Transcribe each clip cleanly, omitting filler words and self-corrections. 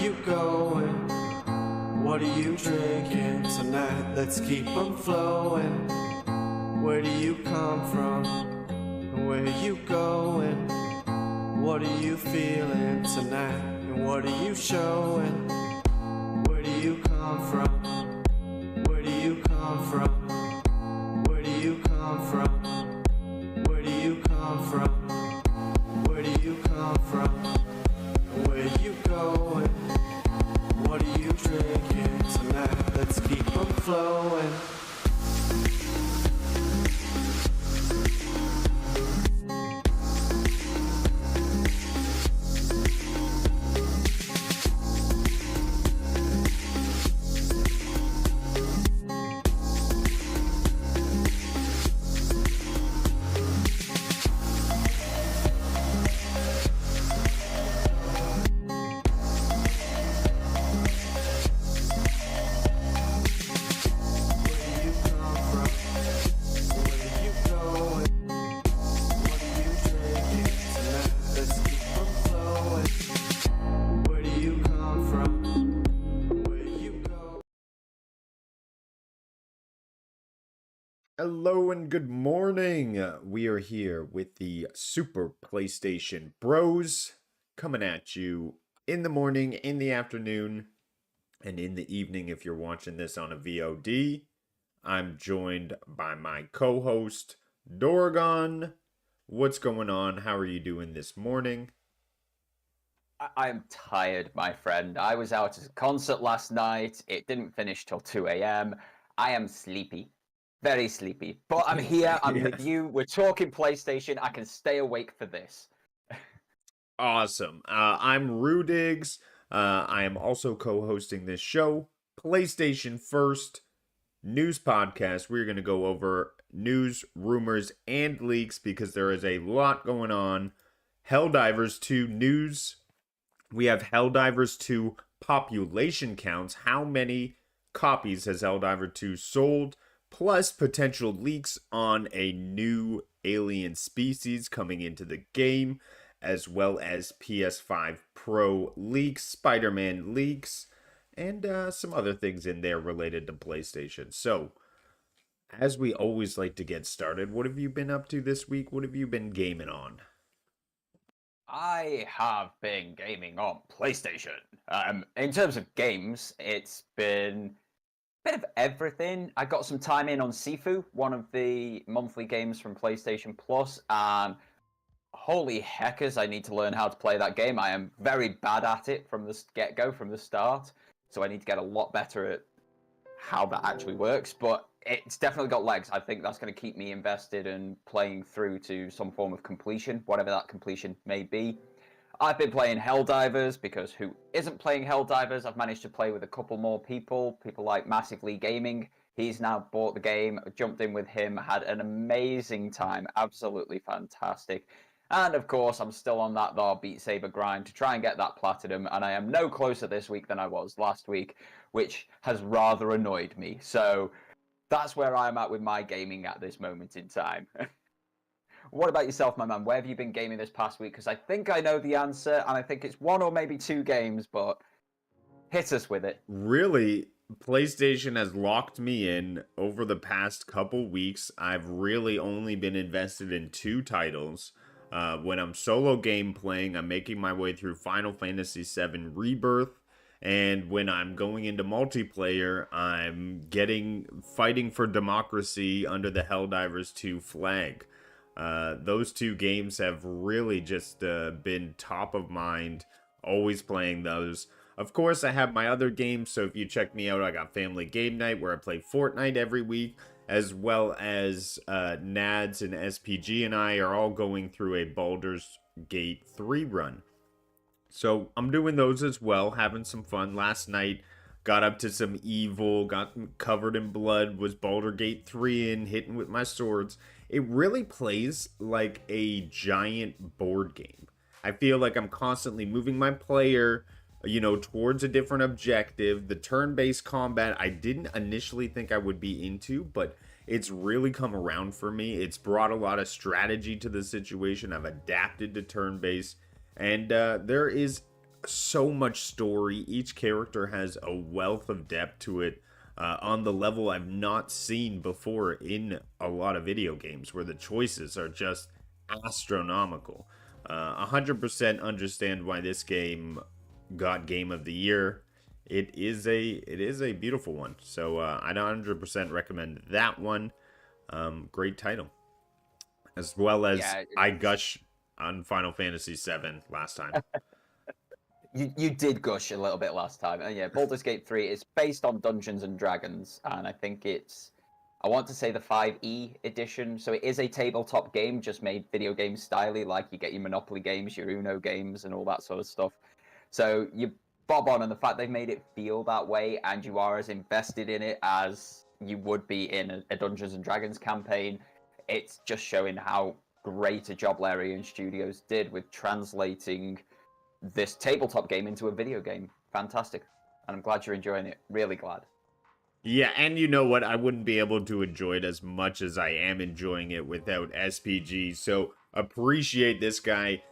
you going? What are you drinking tonight? Let's keep them flowing. Where do you come from? Where are you going? What are you feeling tonight? And what are you showing? Where do you come from? Where do you come from? Where do you come from? Where do you come from? Where do you come from? Where are you going? What are you drinking tonight? Let's keep them flowing. Hello and good morning. We are here with the Super PlayStation Bros coming at you in the morning, in the afternoon, and in the evening if you're watching this on a VOD. I'm joined by my co-host, Dorgon. What's going on? How are you doing this morning? I'm tired, my friend. I was out at a concert last night. It didn't finish till 2 a.m. I am sleepy. Very sleepy. But I'm here. I'm with you. We're talking PlayStation. I can stay awake for this. Awesome. I'm Rudigs. I am also co-hosting this show, PlayStation First News Podcast. We're going to go over news, rumors, and leaks because there is a lot going on. Helldivers 2 news. We have Helldivers 2 population counts. How many copies has Helldivers 2 sold? Plus potential leaks on a new alien species coming into the game, as well as PS5 Pro leaks, Spider-Man leaks, and some other things in there related to PlayStation. So, as we always like to get started, what have you been up to this week? What have you been gaming on? I have been gaming on PlayStation. In terms of games, it's been bit of everything. I got some time in on Sifu, one of the monthly games from PlayStation Plus, and holy heckers, I need to learn how to play that game. I am very bad at it from the get-go, from the start, so I need to get a lot better at how that actually works, but it's definitely got legs. I think that's going to keep me invested and playing through to some form of completion, whatever that completion may be. I've been playing Helldivers because who isn't playing Helldivers? I've managed to play with a couple more people like Massively Gaming. He's now bought the game, jumped in with him, had an amazing time, absolutely fantastic. And of course, I'm still on that Beat Saber grind to try and get that platinum, and I am no closer this week than I was last week, which has rather annoyed me. So that's where I'm at with my gaming at this moment in time. What about yourself, my man? Where have you been gaming this past week? Because I think I know the answer, and I think it's one or maybe two games, but hit us with it. Really, PlayStation has locked me in over the past couple weeks. I've really only been invested in two titles. When I'm solo game playing, I'm making my way through Final Fantasy VII Rebirth. And when I'm going into multiplayer, I'm fighting for democracy under the Helldivers 2 flag. Those two games have really just been top of mind, always playing those. Of course, I have my other games, so if you check me out, I got Family Game Night, where I play Fortnite every week, as well as Nads and SPG and I are all going through a Baldur's Gate 3 run. So I'm doing those as well, having some fun. Last night, got up to some Evil, got covered in blood, was Baldur's Gate 3 and hitting with my swords. It really plays like a giant board game. I feel like I'm constantly moving my player, towards a different objective. The turn-based combat, I didn't initially think I would be into, but it's really come around for me. It's brought a lot of strategy to the situation. I've adapted to turn-based, and there is so much story. Each character has a wealth of depth to it on the level I've not seen before in a lot of video games, where the choices are just astronomical. 100% understand why this game got Game of the Year. It is a beautiful one. So I 100% recommend that one. Great title. As well as I gush on Final Fantasy VII last time. You did gush a little bit last time. And yeah, Baldur's Gate 3 is based on Dungeons and Dragons, and I think it's, I want to say the 5e edition. So it is a tabletop game, just made video game styly, like you get your Monopoly games, your Uno games, and all that sort of stuff. So you bob on, and the fact they've made it feel that way, and you are as invested in it as you would be in a Dungeons and Dragons campaign, it's just showing how great a job Larian Studios did with translating this tabletop game into a video game. Fantastic. And I'm glad you're enjoying it. Really glad. Yeah, and you know what? I wouldn't be able to enjoy it as much as I am enjoying it without SPG. So appreciate this guy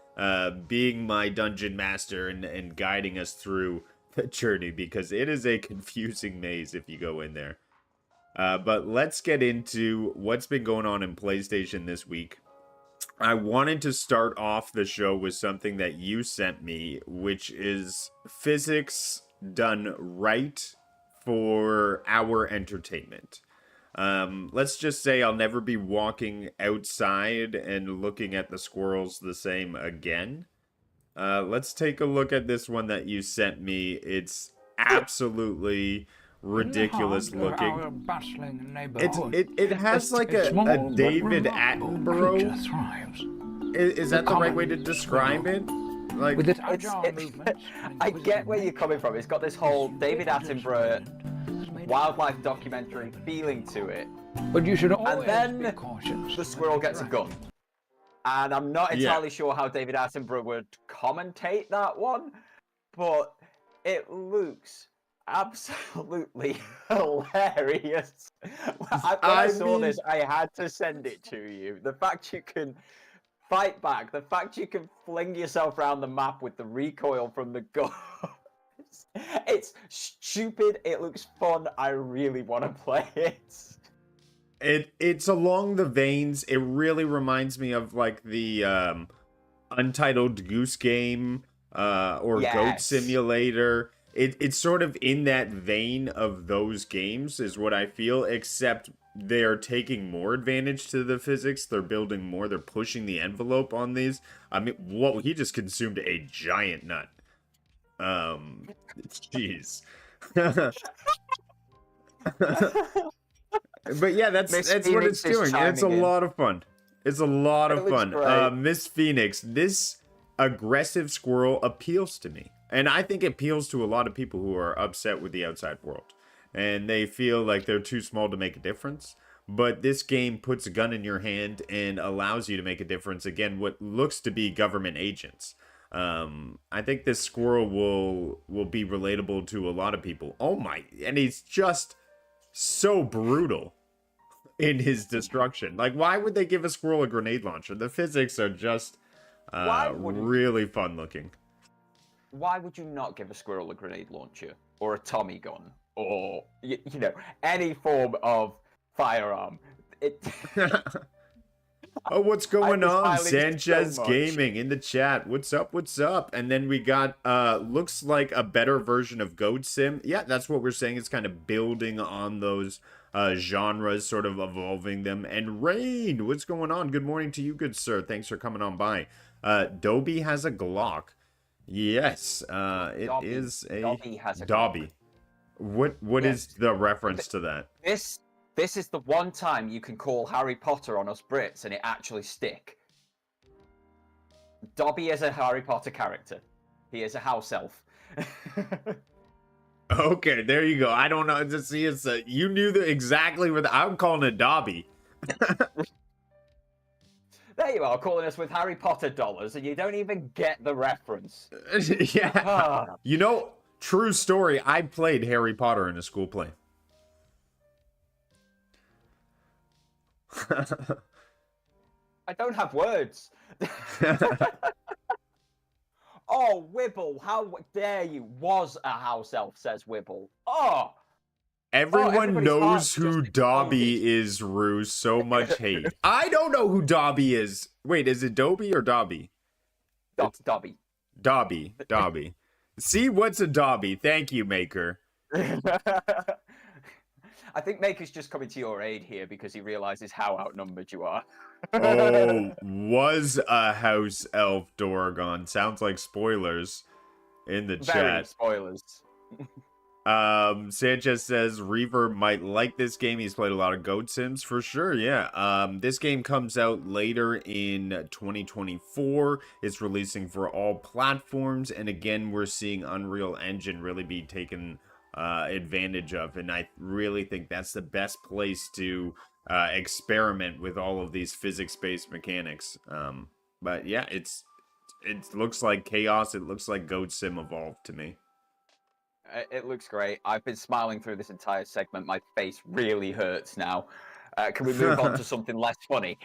being my dungeon master and guiding us through the journey, because it is a confusing maze if you go in there. But let's get into what's been going on in PlayStation this week. I wanted to start off the show with something that you sent me, which is physics done right for our entertainment. Let's just say I'll never be walking outside and looking at the squirrels the same again. Let's take a look at this one that you sent me. It's absolutely ridiculous looking. It has like a David Attenborough. Is that the right way to describe it? Like, with its agile movements. I get where you're coming from. It's got this whole David Attenborough wildlife documentary feeling to it. But you should always And then be cautious. the squirrel gets a gun. And I'm not entirely sure how David Attenborough would commentate that one, but it looks absolutely hilarious. When I saw this, I had to send it to you. The fact you can fight back, the fact you can fling yourself around the map with the recoil from the gun. It's stupid, it looks fun, I really want to play it. It's along the veins. It really reminds me of like the Untitled Goose Game or Goat Simulator. It's sort of in that vein of those games is what I feel, except they're taking more advantage to the physics. They're building more. They're pushing the envelope on these. I mean, whoa, he just consumed a giant nut. Jeez. But yeah, that's what it's doing. And it's a lot of fun. It's a lot of fun. Miss Phoenix, this aggressive squirrel appeals to me. And I think it appeals to a lot of people who are upset with the outside world. And they feel like they're too small to make a difference. But this game puts a gun in your hand and allows you to make a difference. Again, what looks to be government agents. I think this squirrel will be relatable to a lot of people. Oh my, and he's just so brutal in his destruction. Like, why would they give a squirrel a grenade launcher? The physics are just really fun looking. Why would you not give a squirrel a grenade launcher or a Tommy gun or you know, any form of firearm? Oh, what's going on? Sanchez Gaming in the chat. What's up? What's up? And then we got looks like a better version of Goat Sim. Yeah, that's what we're saying. It's kind of building on those genres, sort of evolving them. And Rain, what's going on? Good morning to you, good sir. Thanks for coming on by. Dobby has a Glock. Yes, it is a Dobby has a Dobby. Glock. What is the reference to that? This is the one time you can call Harry Potter on us Brits and it actually stick. Dobby is a Harry Potter character. He is a house elf. Okay, there you go. I don't know. Just see, it's you knew exactly what I'm calling it Dobby. There you are, calling us with Harry Potter dollars, and you don't even get the reference. Yeah. You know, true story. I played Harry Potter in a school play. I don't have words. Oh, Oh, Wibble, how dare you? Was a house elf, says Wibble. Oh! Everyone everybody's knows hearts who just Dobby exploded. is, Rue. So much hate. I don't know who Dobby is. Wait, is it Dobby or Dobby? It's Dobby. Dobby. Dobby. See, what's a Dobby? Thank you, Maker. I think Maker's just coming to your aid here because he realizes how outnumbered you are. Oh, was a house elf Dorgon. Sounds like spoilers in the Very chat. spoilers. Sanchez says Reaver might like this game. He's played a lot of Goat Sims for sure. Yeah. This game comes out later in 2024. It's releasing for all platforms, and again, we're seeing Unreal Engine really be taken advantage of, and I really think that's the best place to experiment with all of these physics-based mechanics. But yeah, it looks like chaos. It looks like Goat Sim evolved to me. It looks great. I've been smiling through this entire segment. My face really hurts now. Can we move on to something less funny?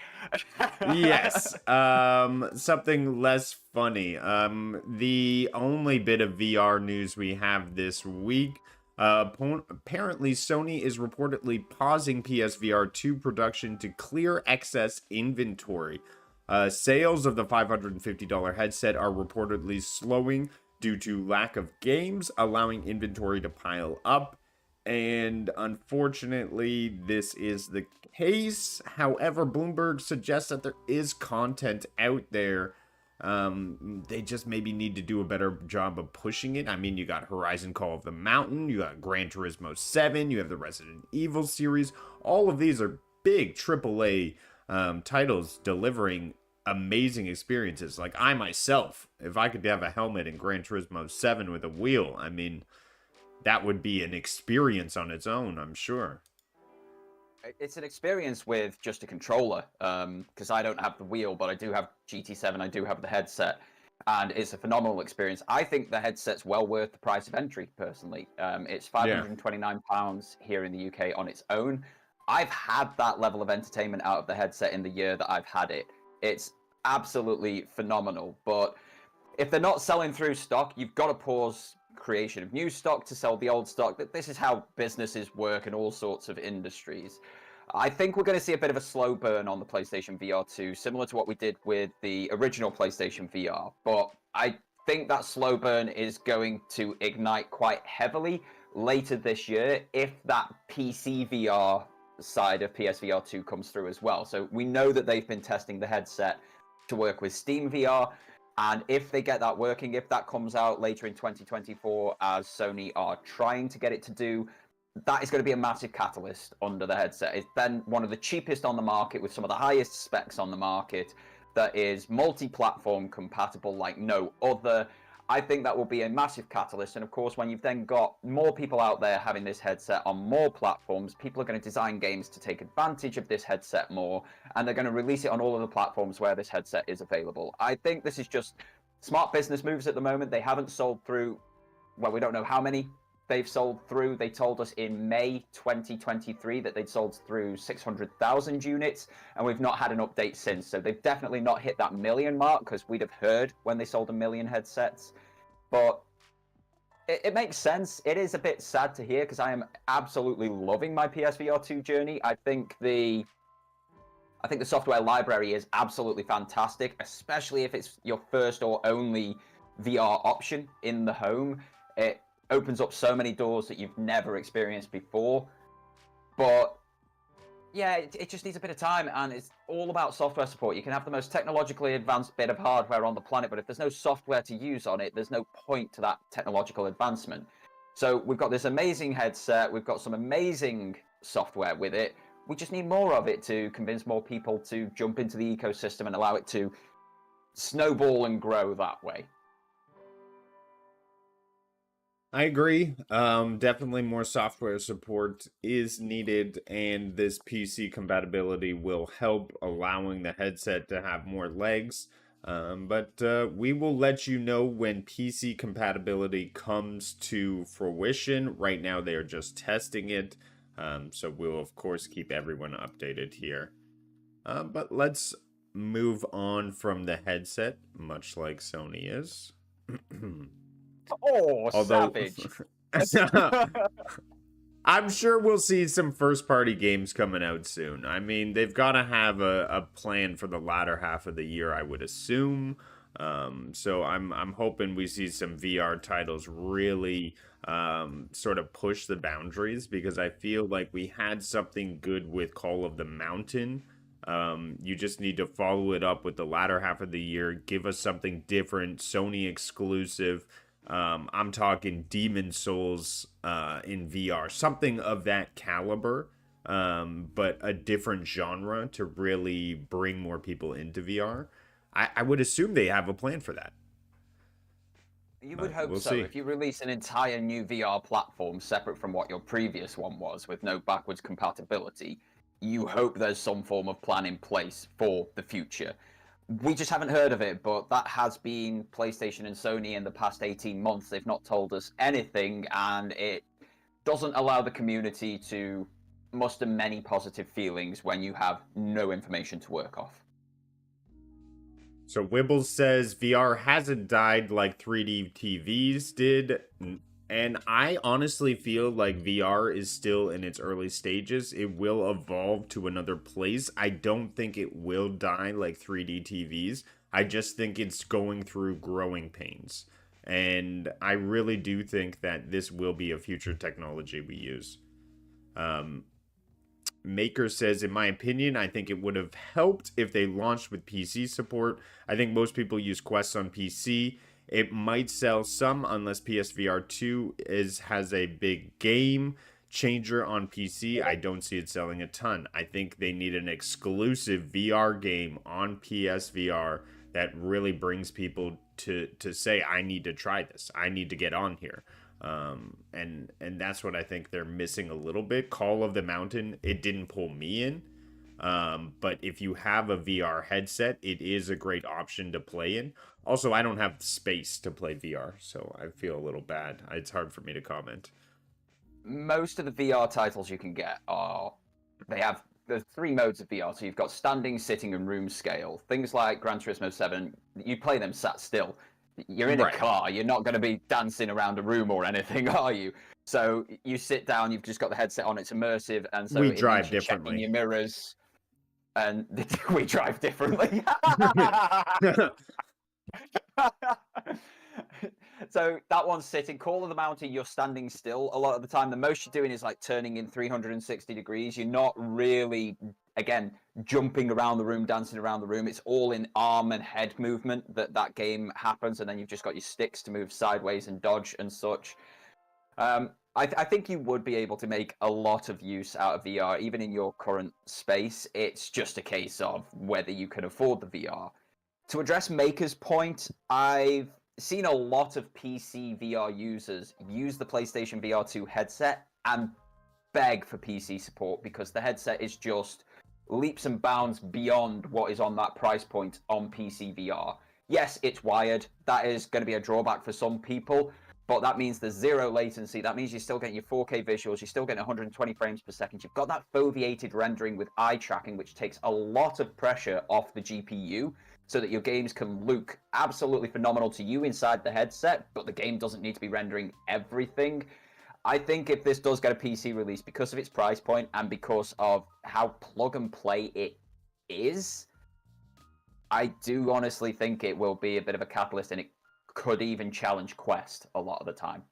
Yes, something less funny. The only bit of VR news we have this week, apparently Sony is reportedly pausing PSVR2 production to clear excess inventory. Sales of the $550 headset are reportedly slowing due to lack of games, allowing inventory to pile up. And unfortunately, this is the case. However, Bloomberg suggests that there is content out there. They just maybe need to do a better job of pushing it. I mean, you got Horizon Call of the Mountain, you got Gran Turismo 7, you have the Resident Evil series. All of these are big AAA titles delivering amazing experiences. Like I myself, if I could have a helmet in Gran Turismo 7 with a wheel, I mean, that would be an experience on its own, I'm sure. It's an experience with just a controller, because I don't have the wheel, but I do have GT7, I do have the headset, and it's a phenomenal experience. I think the headset's well worth the price of entry, personally. It's £529 here in the UK on its own. I've had that level of entertainment out of the headset in the year that I've had it. It's absolutely phenomenal, but if they're not selling through stock, you've got to pause creation of new stock to sell the old stock. This is how businesses work in all sorts of industries. I think we're going to see a bit of a slow burn on the PlayStation VR2, similar to what we did with the original PlayStation VR, but I think that slow burn is going to ignite quite heavily later this year if that PC VR side of PSVR2 comes through as well. So we know that they've been testing the headset to work with Steam VR, and if they get that working, if that comes out later in 2024, as Sony are trying to get it to do, that is going to be a massive catalyst under the headset. It's then one of the cheapest on the market with some of the highest specs on the market that is multi-platform compatible like no other. I think that will be a massive catalyst. And of course, when you've then got more people out there having this headset on more platforms, people are going to design games to take advantage of this headset more, and they're going to release it on all of the platforms where this headset is available. I think this is just smart business moves at the moment. They haven't sold through, well, we don't know how many they've sold through. They told us in May 2023 that they'd sold through 600,000 units, and we've not had an update since. So they've definitely not hit that million mark, because we'd have heard when they sold 1 million headsets. But it makes sense. It is a bit sad to hear, because I am absolutely loving my PSVR2 journey. I think the software library is absolutely fantastic, especially if it's your first or only VR option in the home. It opens up so many doors that you've never experienced before. But yeah, it just needs a bit of time, and it's all about software support. You can have the most technologically advanced bit of hardware on the planet, but if there's no software to use on it, there's no point to that technological advancement. So we've got this amazing headset, we've got some amazing software with it. We just need more of it to convince more people to jump into the ecosystem and allow it to snowball and grow that way. I agree. Definitely more software support is needed, and this PC compatibility will help, allowing the headset to have more legs. But we will let you know when PC compatibility comes to fruition. Right now, they are just testing it. So we'll, of course, keep everyone updated here. But let's move on from the headset, much like Sony is. Oh, Although, savage. I'm sure we'll see some first-party games coming out soon. I mean, they've got to have a plan for the latter half of the year, I would assume. So I'm hoping we see some VR titles really sort of push the boundaries, because I feel like we had something good with Call of the Mountain. You just need to follow it up with the latter half of the year. Give us something different, Sony exclusive. I'm talking Demon Souls in VR, something of that caliber, but a different genre to really bring more people into VR. I would assume they have a plan for that. You would But hope we'll so. see. If you release an entire new VR platform separate from what your previous one was, with no backwards compatibility, you hope there's some form of plan in place for the future. We just haven't heard of it, but that has been PlayStation and Sony in the past 18 months. They've not told us anything, and it doesn't allow the community to muster many positive feelings when you have no information to work off. So Wibbles says VR hasn't died like 3D TVs did. And I honestly feel like VR is still in its early stages. It will evolve to another place. I don't think it will die like 3D TVs. I just think it's going through growing pains. And I really do think that this will be a future technology we use. Maker says, in my opinion, I think it would have helped if they launched with PC support. I think most people use Quest on PC. It might sell some unless PSVR2 has a big game changer on PC. I don't see it selling a ton. I think they need an exclusive VR game on PSVR that really brings people to say, I need to try this. I need to get on here. And that's what I think they're missing a little bit. Call of the Mountain, it didn't pull me in. But if you have a VR headset, it is a great option to play in. Also, I don't have space to play VR, so I feel a little bad. It's hard for me to comment. Most of the VR titles you can get there's 3 modes of VR. So you've got standing, sitting, and room scale. Things like Gran Turismo 7, you play them sat still. You're in a car, you're not going to be dancing around a room or anything, are you? So you sit down, you've just got the headset on, it's immersive, and so we it drive means you're checking differently. your mirrors, and we drive differently. So that one's sitting. Call of the Mountain, you're standing still a lot of the time. The most you're doing is like turning in 360 degrees. You're not really, again, jumping around the room, dancing around the room. It's all in arm and head movement that game happens, and then you've just got your sticks to move sideways and dodge and such. I think you would be able to make a lot of use out of VR, even in your current space. It's just a case of whether you can afford the VR. To address Maker's point, I've seen a lot of PC VR users use the PlayStation VR2 headset and beg for PC support because the headset is just leaps and bounds beyond what is on that price point on PC VR. Yes, it's wired. That is going to be a drawback for some people, but that means there's zero latency. That means you're still getting your 4K visuals. You're still getting 120 frames per second. You've got that foveated rendering with eye tracking, which takes a lot of pressure off the GPU so that your games can look absolutely phenomenal to you inside the headset, but the game doesn't need to be rendering everything. I think if this does get a PC release, because of its price point and because of how plug and play it is, I do honestly think it will be a bit of a catalyst, and it could even challenge Quest a lot of the time.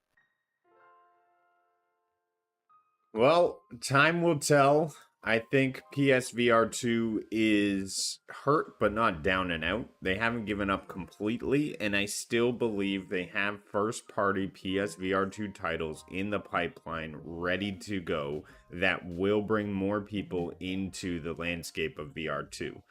Well, time will tell. I think PSVR2 is hurt, but not down and out. They haven't given up completely, and I still believe they have first-party PSVR2 titles in the pipeline ready to go that will bring more people into the landscape of VR2.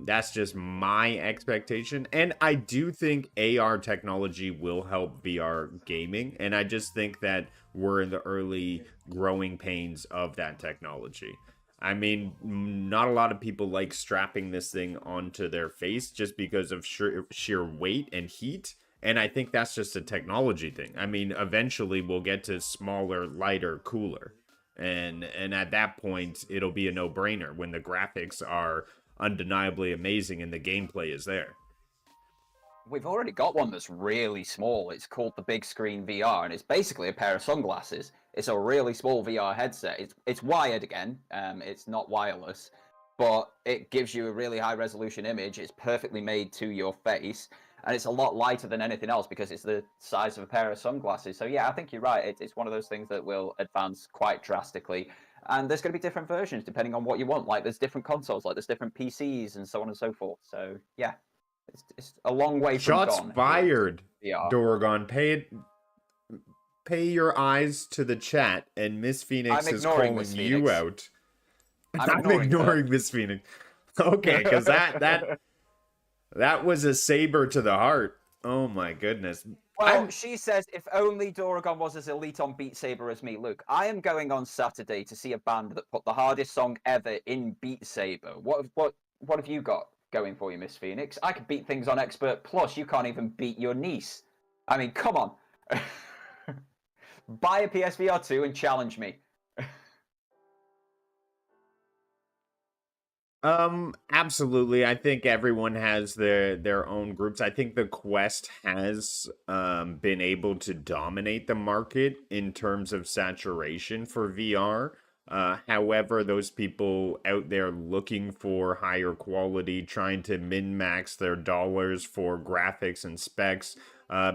That's just my expectation, and I do think AR technology will help VR gaming, and I just think that we're in the early growing pains of that technology. I mean, not a lot of people like strapping this thing onto their face just because of sheer weight and heat, and I think that's just a technology thing. I mean, eventually we'll get to smaller, lighter, cooler, and at that point it'll be a no-brainer when the graphics are undeniably amazing and the gameplay is there. We've already got one that's really small. It's called the Big Screen VR, and it's basically a pair of sunglasses. It's a really small VR headset. It's wired again. It's not wireless, but it gives you a really high resolution image. It's perfectly made to your face, and it's a lot lighter than anything else because it's the size of a pair of sunglasses. So yeah, I think you're right. It's one of those things that will advance quite drastically. And there's going to be different versions depending on what you want. Like there's different consoles, like there's different PCs and so on and so forth. So yeah, it's a long way from Shots gone. fired. VR. Dorgon, pay your eyes to the chat, and Miss Phoenix I'm is ignoring calling Miss you Phoenix. out. I'm ignoring Miss Phoenix. Okay, because that was a saber to the heart. Oh my goodness. Well, she says, if only Doragon was as elite on Beat Saber as me. Look, I am going on Saturday to see a band that put the hardest song ever in Beat Saber. What have you got going for you, Miss Phoenix? I could beat things on Expert Plus. You can't even beat your niece. I mean, come on. Buy a PSVR2 and challenge me. Absolutely. I think everyone has their own groups. I think the Quest has been able to dominate the market in terms of saturation for VR. However, those people out there looking for higher quality, trying to min-max their dollars for graphics and specs,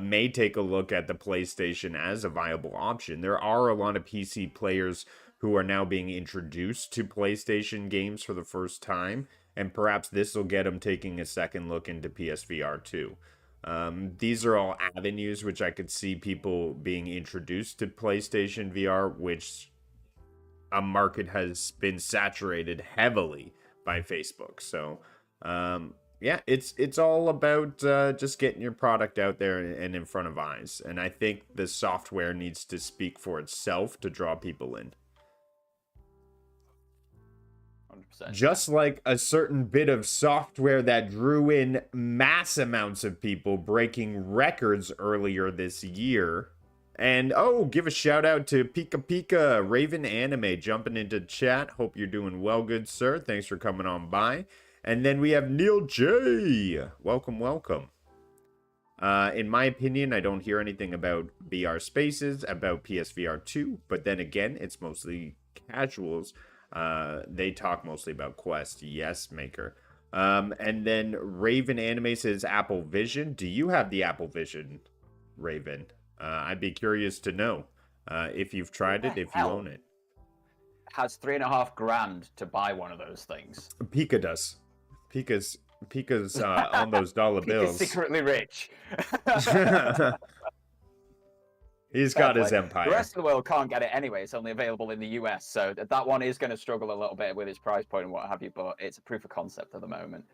may take a look at the PlayStation as a viable option. There are a lot of PC players who are now being introduced to PlayStation games for the first time, and perhaps this will get them taking a second look into PSVR2. These are all avenues which I could see people being introduced to PlayStation VR, which a market has been saturated heavily by Facebook. So, yeah, it's all about just getting your product out there and in front of eyes. And I think the software needs to speak for itself to draw people in. 100%. Just like a certain bit of software that drew in mass amounts of people, breaking records earlier this year. And give a shout out to Pika Pika Raven Anime jumping into chat. Hope you're doing well, good sir. Thanks for coming on by. And then we have Neil J. Welcome, welcome. In my opinion, I don't hear anything about VR Spaces, about PSVR 2, but then again, it's mostly casuals. They talk mostly about Quest. Yes, Maker. And then Raven Anime says Apple Vision. Do you have the Apple Vision, Raven? I'd be curious to know if you've tried it, if you own it. Has $3,500 to buy one of those things. Pika does. Pika's on those dollar bills. He's secretly rich. He's got his empire. The rest of the world can't get it anyway. It's only available in the US, so that one is going to struggle a little bit with its price point and what have you, but it's a proof of concept at the moment.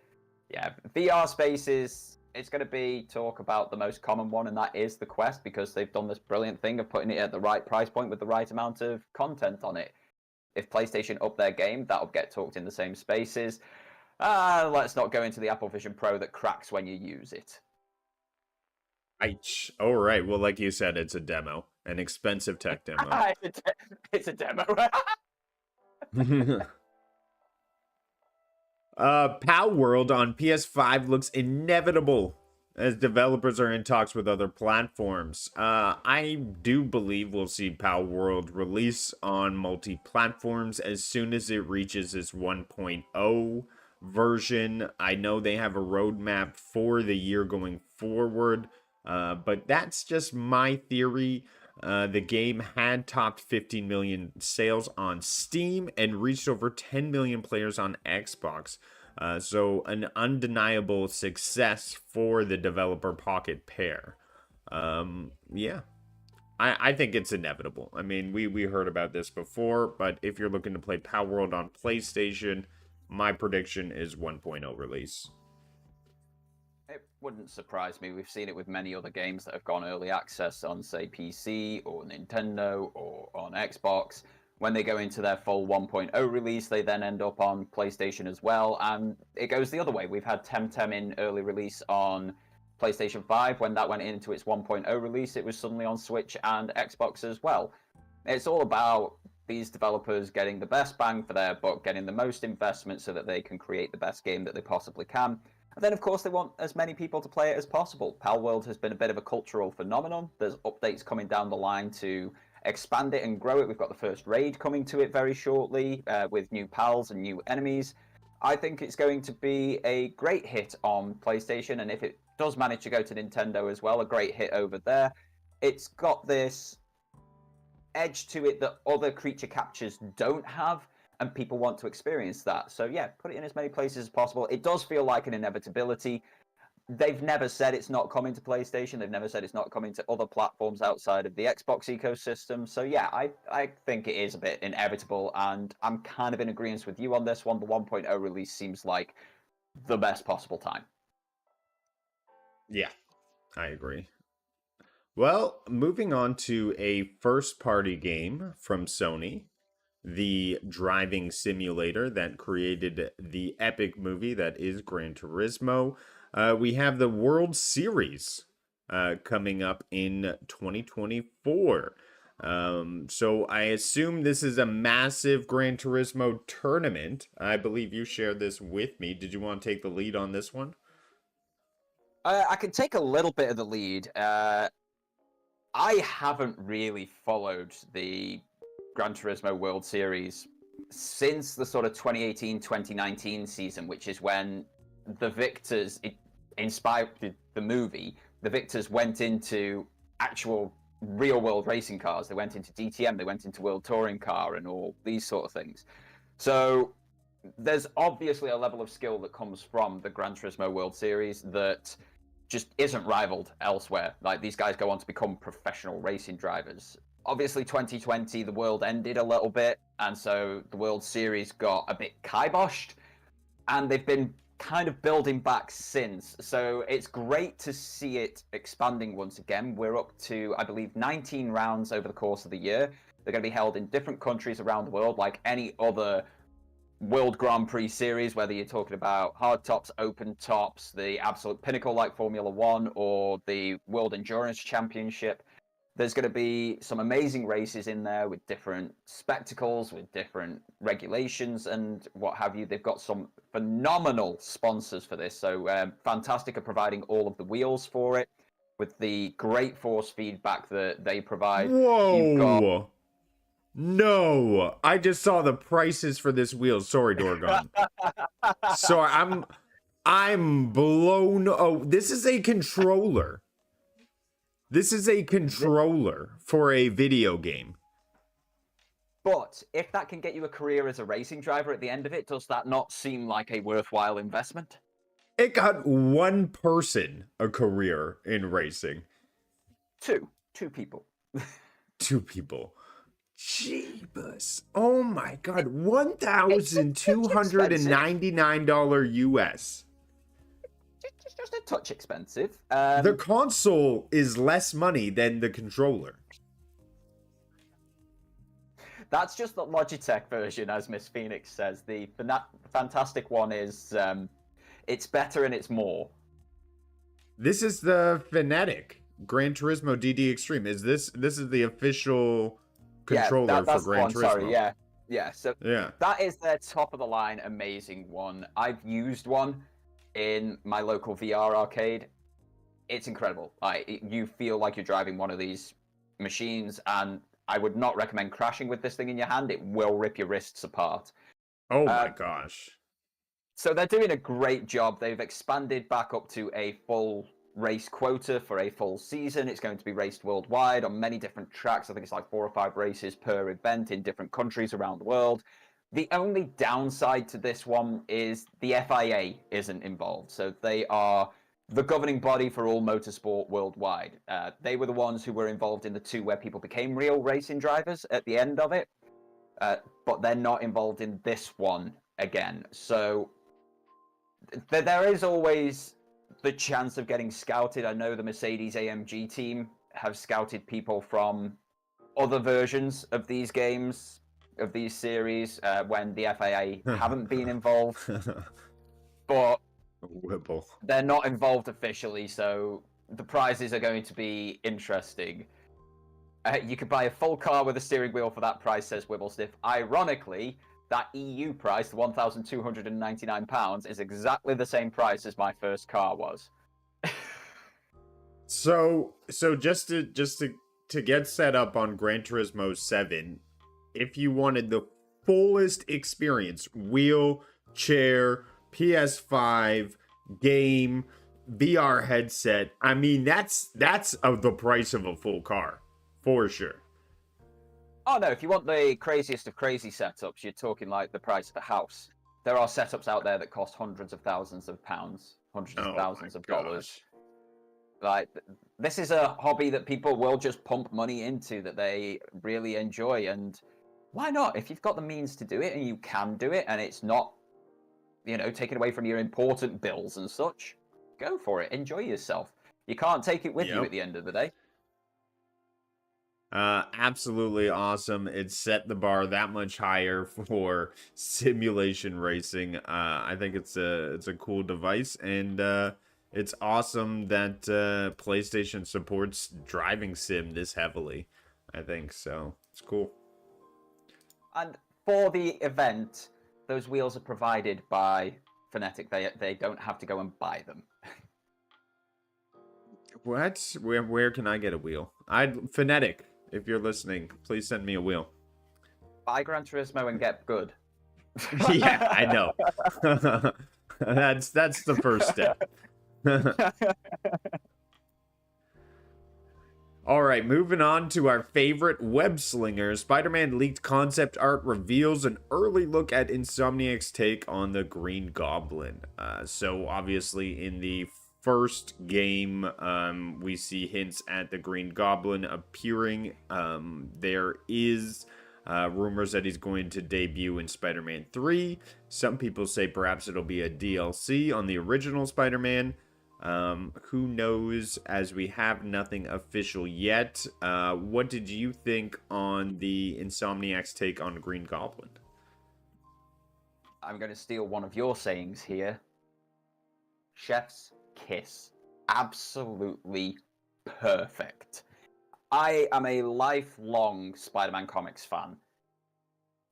Yeah, VR Spaces, it's going to be talk about the most common one, and that is the Quest, because they've done this brilliant thing of putting it at the right price point with the right amount of content on it. If PlayStation up their game, that'll get talked in the same spaces. Let's not go into the Apple Vision Pro that cracks when you use it. All right. Well, like you said, it's a demo, an expensive tech demo. It's a demo. Pal World on PS5 looks inevitable as developers are in talks with other platforms. I do believe we'll see Pal World release on multi-platforms as soon as it reaches its 1.0 version. I know they have a roadmap for the year going forward, but that's just my theory. The game had topped 15 million sales on Steam and reached over 10 million players on Xbox. So an undeniable success for the developer Pocket Pair. Yeah, I think it's inevitable. I mean, we heard about this before, but if you're looking to play Pal World on PlayStation, my prediction is 1.0 release. It wouldn't surprise me. We've seen it with many other games that have gone early access on, say, PC or Nintendo or on Xbox. When they go into their full 1.0 release, they then end up on PlayStation as well. And it goes the other way. We've had Temtem in early release on PlayStation 5. When that went into its 1.0 release, it was suddenly on Switch and Xbox as well. It's all about these developers getting the best bang for their buck, getting the most investment so that they can create the best game that they possibly can. And then, of course, they want as many people to play it as possible. Palworld has been a bit of a cultural phenomenon. There's updates coming down the line to expand it and grow it. We've got the first raid coming to it very shortly with new pals and new enemies. I think it's going to be a great hit on PlayStation, and if it does manage to go to Nintendo as well, a great hit over there. It's got this edge to it that other creature captures don't have, and people want to experience that. So yeah, put it in as many places as possible. It does feel like an inevitability. They've never said it's not coming to PlayStation. They've never said it's not coming to other platforms outside of the Xbox ecosystem. So yeah, I think it is a bit inevitable, and I'm kind of in agreement with you on this one. The 1.0 release seems like the best possible time. Yeah, I agree. Well, moving on to a first-party game from Sony, the driving simulator that created the epic movie that is Gran Turismo. We have the World Series coming up in 2024. So I assume this is a massive Gran Turismo tournament. I believe you shared this with me. Did you want to take the lead on this one? I can take a little bit of the lead. I haven't really followed the Gran Turismo World Series since the sort of 2018-2019 season, which is when the victors, it inspired the movie, the victors went into actual real-world racing cars. They went into DTM, they went into World Touring Car and all these sort of things. So there's obviously a level of skill that comes from the Gran Turismo World Series that just isn't rivaled elsewhere. Like, these guys go on to become professional racing drivers. Obviously, 2020, the world ended a little bit, and so the World Series got a bit kiboshed, and they've been kind of building back since. So it's great to see it expanding once again. We're up to, I believe, 19 rounds over the course of the year. They're going to be held in different countries around the world, like any other World Grand Prix series, whether you're talking about hard tops, open tops, the absolute pinnacle like Formula One, or the World Endurance Championship. There's going to be some amazing races in there with different spectacles, with different regulations and what have you. They've got some phenomenal sponsors for this. So Fantastic are providing all of the wheels for it with the great force feedback that they provide. Whoa! You've got... No, I just saw the prices for this wheel. Sorry, Dorgon. Sorry, I'm blown. Oh, this is a controller. This is a controller for a video game. But if that can get you a career as a racing driver at the end of it, does that not seem like a worthwhile investment? It got one person a career in racing. Two people. Two people. Jeebus. Oh my god. $1,299 US. Just a touch expensive. The console is less money than the controller. That's just the Logitech version, as Miss Phoenix says. The Fantastic one is, it's better and it's more. This is the Fnatic Gran Turismo DD Extreme. This is the official controller for Gran Turismo. Sorry, yeah. So that is their top of the line amazing one. I've used one in my local VR arcade. It's incredible. You feel like you're driving one of these machines, and I would not recommend crashing with this thing in your hand. It will rip your wrists apart. Oh my gosh. So they're doing a great job. They've expanded back up to a full race quota for a full season. It's going to be raced worldwide on many different tracks. I think it's like 4 or 5 races per event in different countries around the world. The only downside to this one is the FIA isn't involved. So they are the governing body for all motorsport worldwide. They were the ones who were involved in the 2 where people became real racing drivers at the end of it. But they're not involved in this one again. So there is always the chance of getting scouted. I know the Mercedes AMG team have scouted people from other versions of these games, of these series, when the FIA haven't been involved. But Whipple. They're not involved officially, so the prizes are going to be interesting. You could buy a full car with a steering wheel for that price, says Wibblestiff. Ironically, that EU price, the £1,299, is exactly the same price as my first car was. So just to get set up on Gran Turismo 7, if you wanted the fullest experience, wheel, chair, PS5, game, VR headset, I mean that's of the price of a full car, for sure. Oh no, if you want the craziest of crazy setups, you're talking like the price of a house. There are setups out there that cost hundreds of thousands of pounds, hundreds of thousands of dollars. Like, this is a hobby that people will just pump money into, that they really enjoy, and why not? If you've got the means to do it, and you can do it, and it's not, taken away from your important bills and such, go for it. Enjoy yourself. You can't take it with you at the end of the day. Absolutely awesome. It set the bar that much higher for simulation racing. I think it's a cool device, and it's awesome that PlayStation supports driving sim this heavily. I think so. It's cool. And for the event, those wheels are provided by Fnatic. They don't have to go and buy them. What? Where can I get a wheel? Fnatic, if you're listening, please send me a wheel. Buy Gran Turismo and get good. Yeah, I know. That's the first step. All right, moving on to our favorite web slinger. Spider-Man leaked concept art reveals an early look at Insomniac's take on the Green Goblin. So obviously in the first game, we see hints at the Green Goblin appearing. There is rumors that he's going to debut in Spider-Man 3. Some people say perhaps it'll be a DLC on the original Spider-Man. Who knows, as we have nothing official yet. What did you think on the Insomniac's take on Green Goblin? I'm going to steal one of your sayings here. Chef's kiss. Absolutely perfect. I am a lifelong Spider-Man comics fan.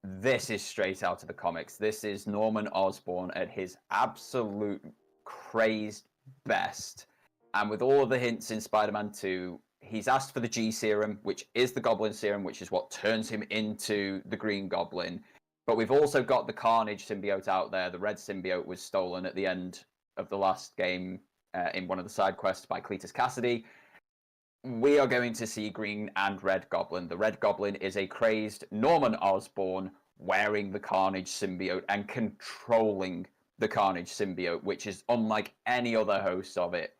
This is straight out of the comics. This is Norman Osborn at his absolute crazed best. And with all of the hints in Spider-Man 2, he's asked for the G serum, which is the Goblin serum, which is what turns him into the Green Goblin. But we've also got the Carnage symbiote out there. The red symbiote was stolen at the end of the last game in one of the side quests by Cletus Cassidy. We are going to see Green and Red Goblin. The Red Goblin is a crazed Norman Osborn wearing the Carnage symbiote and controlling the Carnage symbiote, which is unlike any other host of it.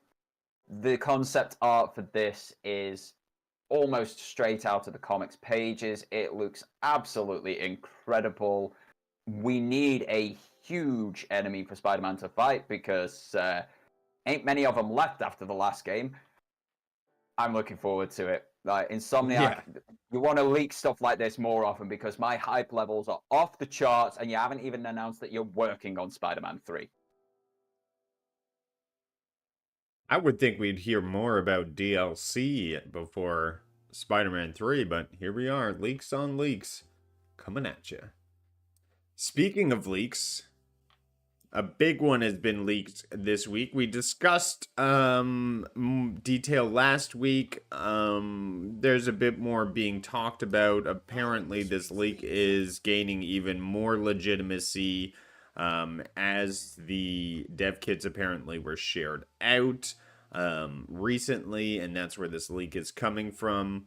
The concept art for this is almost straight out of the comics pages. It looks absolutely incredible. We need a huge enemy for Spider-Man to fight because ain't many of them left after the last game. I'm looking forward to it. Like Insomniac, you want to leak stuff like this more often because my hype levels are off the charts, and you haven't even announced that you're working on Spider-Man 3. I would think we'd hear more about DLC before Spider-Man 3, but here we are, leaks on leaks, coming at you. Speaking of leaks, a big one has been leaked this week. We discussed detail last week. There's a bit more being talked about. Apparently, this leak is gaining even more legitimacy as the dev kits apparently were shared out recently, and that's where this leak is coming from.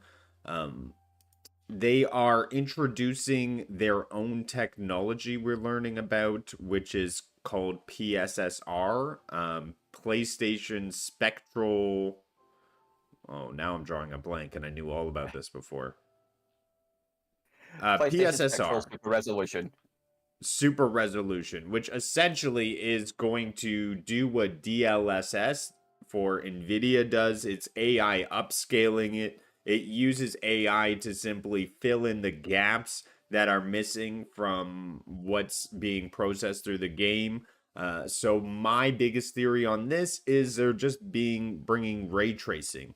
They are introducing their own technology we're learning about, which is called PSSR, PlayStation Spectral. Oh, now I'm drawing a blank, and I knew all about this before. PSSR. Super resolution, which essentially is going to do what DLSS for NVIDIA does. It's AI upscaling it. It uses AI to simply fill in the gaps that are missing from what's being processed through the game. So my biggest theory on this is they're just bringing ray tracing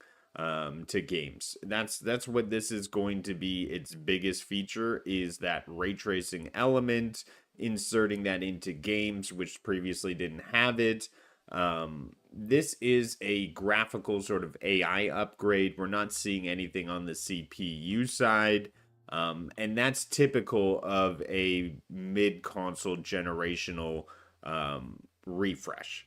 to games. That's what this is going to be. Its biggest feature is that ray tracing element, inserting that into games which previously didn't have it. This is a graphical sort of AI upgrade. We're not seeing anything on the CPU side. And that's typical of a mid-console generational refresh.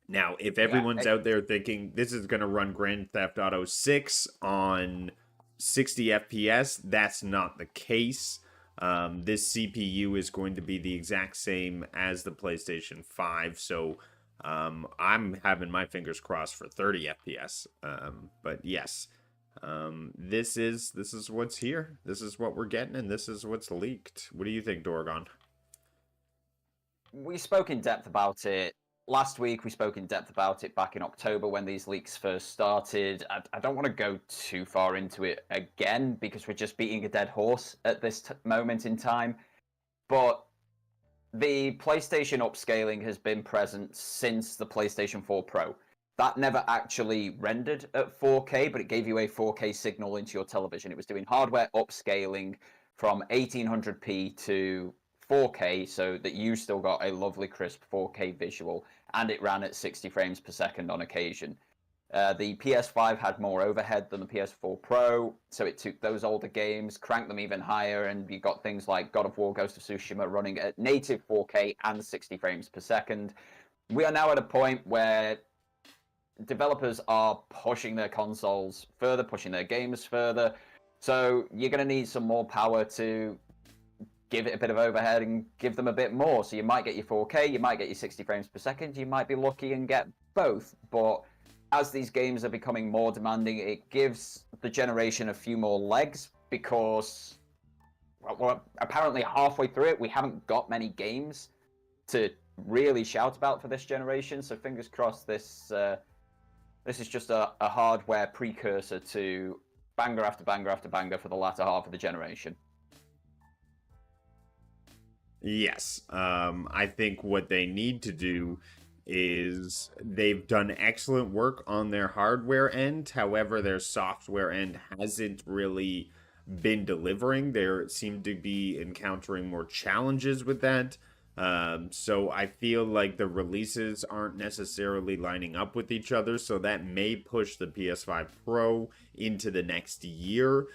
Now, if everyone's out there thinking this is going to run Grand Theft Auto 6 on 60 FPS, that's not the case. This CPU is going to be the exact same as the PlayStation 5, so I'm having my fingers crossed for 30 FPS. But yes, this is what's here. This is what we're getting, and this is what's leaked. What do you think, Dorgon? We spoke in depth about it last week. We spoke in depth about it back in October when these leaks first started. I don't want to go too far into it again because we're just beating a dead horse at this moment in time. But the PlayStation upscaling has been present since the PlayStation 4 Pro. That never actually rendered at 4K, but it gave you a 4K signal into your television. It was doing hardware upscaling from 1800p to 4K so that you still got a lovely crisp 4K visual, and it ran at 60 frames per second on occasion. The PS5 had more overhead than the PS4 Pro, so it took those older games, cranked them even higher, and you got things like God of War, Ghost of Tsushima running at native 4K and 60 frames per second. We are now at a point where developers are pushing their consoles further, pushing their games further, so you're going to need some more power to give it a bit of overhead and give them a bit more. So you might get your 4K, you might get your 60 frames per second, you might be lucky and get both. But as these games are becoming more demanding, it gives the generation a few more legs because we're apparently halfway through it. We haven't got many games to really shout about for this generation. So fingers crossed this is just a hardware precursor to banger after banger after banger for the latter half of the generation. Yes, I think what they need to do is they've done excellent work on their hardware end. However, their software end hasn't really been delivering. They seem to be encountering more challenges with that. So I feel like the releases aren't necessarily lining up with each other. So that may push the PS5 Pro into the next year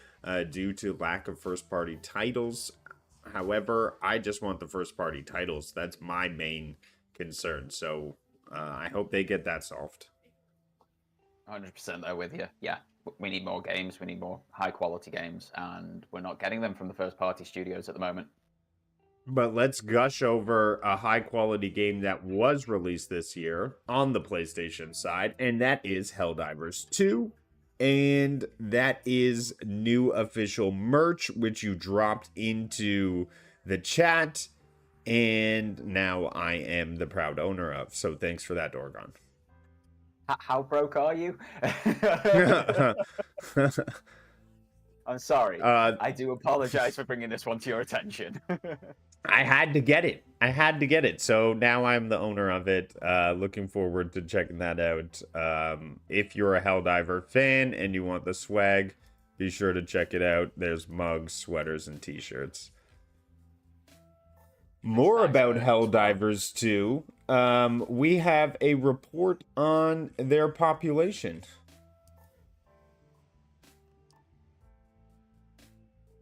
due to lack of first-party titles. However, I just want the first-party titles. That's my main concern. So I hope they get that solved. 100% there with you. Yeah, we need more games. We need more high-quality games, and we're not getting them from the first-party studios at the moment. But let's gush over a high-quality game that was released this year on the PlayStation side, and that is Helldivers 2. And that is new official merch, which you dropped into the chat. And now I am the proud owner of. So thanks for that, Dorgon. How broke are you? I'm sorry. I do apologize for bringing this one to your attention. I had to get it. So now I'm the owner of it. Looking forward to checking that out. If you're a Helldiver fan and you want the swag, be sure to check it out. There's mugs, sweaters, and t-shirts. More about Helldivers 2. We have a report on their population.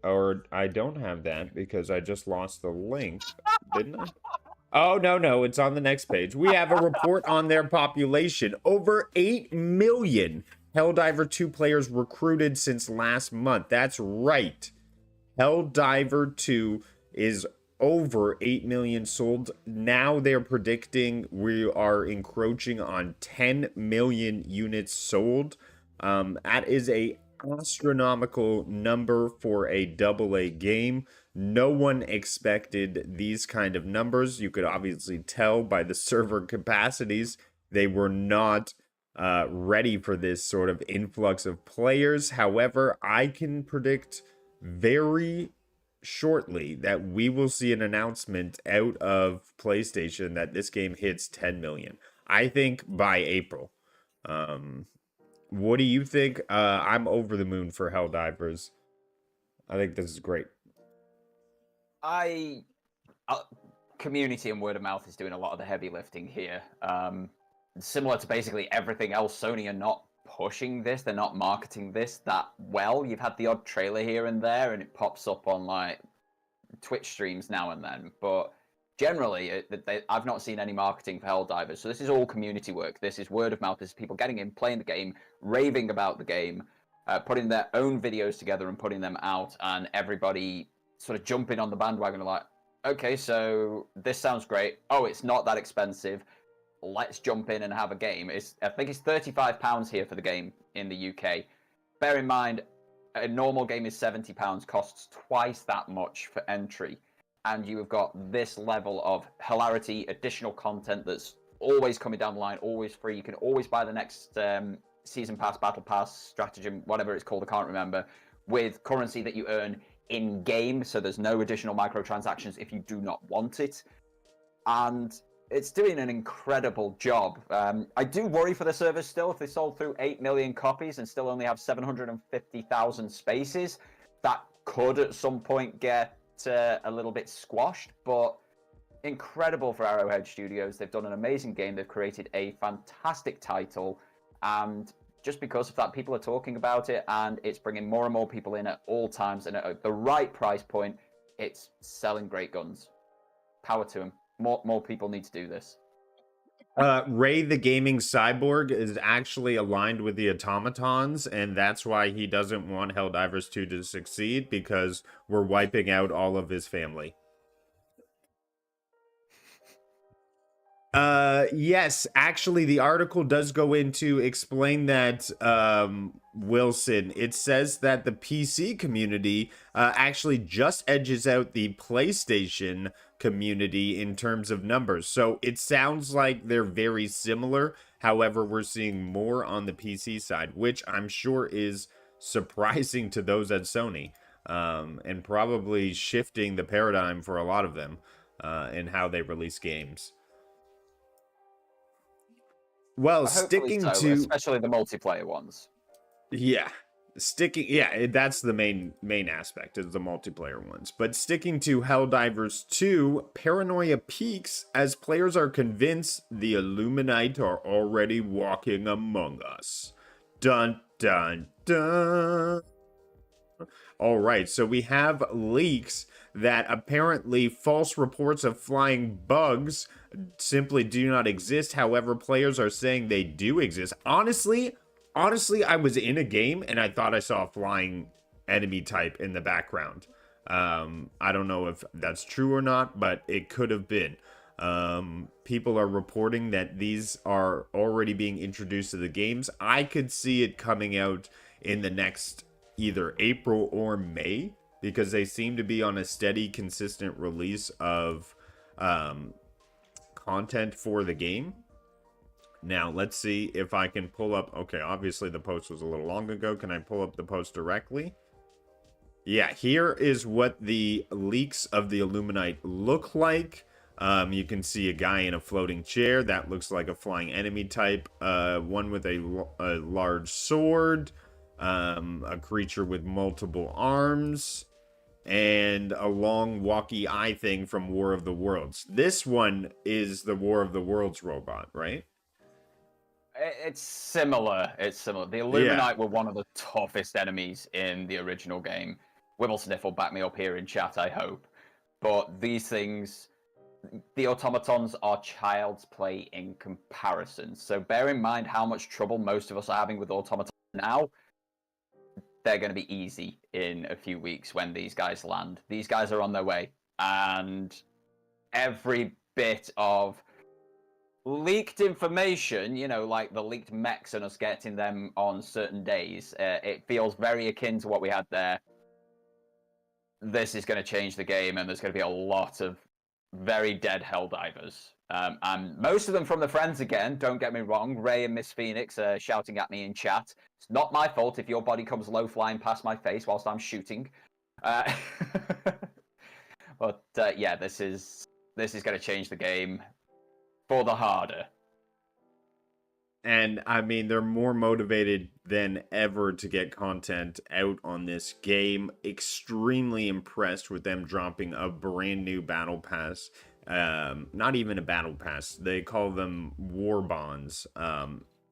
Or I don't have that because I just lost the link, didn't I? Oh, no, it's on the next page. We have a report on their population. Over 8 million Helldiver 2 players recruited since last month. That's right. Helldiver 2 is over 8 million sold. Now they're predicting we are encroaching on 10 million units sold. That is a astronomical number for a AA game. No one expected these kind of numbers. You could obviously tell by the server capacities. They were not ready for this sort of influx of players. However, I can predict very shortly that we will see an announcement out of PlayStation that this game hits 10 million. I think by April. What do you think? I'm over the moon for Helldivers. I think this is great. Community and word of mouth is doing a lot of the heavy lifting here. Similar to basically everything else, Sony are not pushing this. They're not marketing this that well. You've had the odd trailer here and there, and it pops up on like Twitch streams now and then. But generally, I've not seen any marketing for Helldivers. So this is all community work. This is word of mouth. This is people getting in, playing the game, raving about the game, putting their own videos together and putting them out, and everybody sort of jumping on the bandwagon like, okay, so this sounds great. Oh, it's not that expensive. Let's jump in and have a game. I think it's £35 here for the game in the UK. Bear in mind, a normal game is £70, costs twice that much for entry. And you have got this level of hilarity, additional content that's always coming down the line, always free. You can always buy the next season pass, battle pass, stratagem, whatever it's called, I can't remember, with currency that you earn in-game, so there's no additional microtransactions if you do not want it. And it's doing an incredible job. I do worry for the servers still. If they sold through 8 million copies and still only have 750,000 spaces, that could at some point get a little bit squashed, but incredible for Arrowhead Studios. They've done an amazing game. They've created a fantastic title, and just because of that, people are talking about it, and it's bringing more and more people in at all times, and at the right price point, it's selling great guns. Power to them. More people need to do this. Ray the Gaming Cyborg is actually aligned with the automatons, and that's why he doesn't want Helldivers 2 to succeed, because we're wiping out all of his family. Yes, actually, the article does go into explain that, Wilson. It says that the PC community actually just edges out the PlayStation community in terms of numbers. So it sounds like they're very similar. However, we're seeing more on the PC side, which I'm sure is surprising to those at Sony, and probably shifting the paradigm for a lot of them in how they release games. Well, sticking to especially the multiplayer ones. Yeah, that's the main aspect, is the multiplayer ones. But sticking to Helldivers 2, paranoia peaks as players are convinced the Illuminati are already walking among us. Dun dun dun. All right, so we have leaks that apparently false reports of flying bugs simply do not exist. However, players are saying they do exist. Honestly, I was in a game and I thought I saw a flying enemy type in the background. I don't know if that's true or not, but it could have been. People are reporting that these are already being introduced to the games. I could see it coming out in the next either April or May, because they seem to be on a steady, consistent release of content for the game. Now, let's see if I can pull up... Okay, obviously the post was a little long ago. Can I pull up the post directly? Yeah, here is what the leaks of the Illuminati look like. You can see a guy in a floating chair. That looks like a flying enemy type. One with a large sword. A creature with multiple arms. And a long walkie eye thing from War of the Worlds. This one is the War of the Worlds robot, right? It's similar. The Illuminati were one of the toughest enemies in the original game. Wibblesniff will back me up here in chat, I hope. But these things, the automatons are child's play in comparison. So bear in mind how much trouble most of us are having with automatons now. They're going to be easy in a few weeks when these guys land. These guys are on their way. And every bit of leaked information, you know, like the leaked mechs and us getting them on certain days, it feels very akin to what we had there. This is going to change the game, and there's going to be a lot of very dead Helldivers. And most of them from the friends again, don't get me wrong. Ray and Miss Phoenix are shouting at me in chat. It's not my fault if your body comes low flying past my face whilst I'm shooting. But yeah, this is going to change the game for the harder. And I mean, they're more motivated than ever to get content out on this game. Extremely impressed with them dropping a brand new battle pass. Not even a battle pass. They call them war bonds.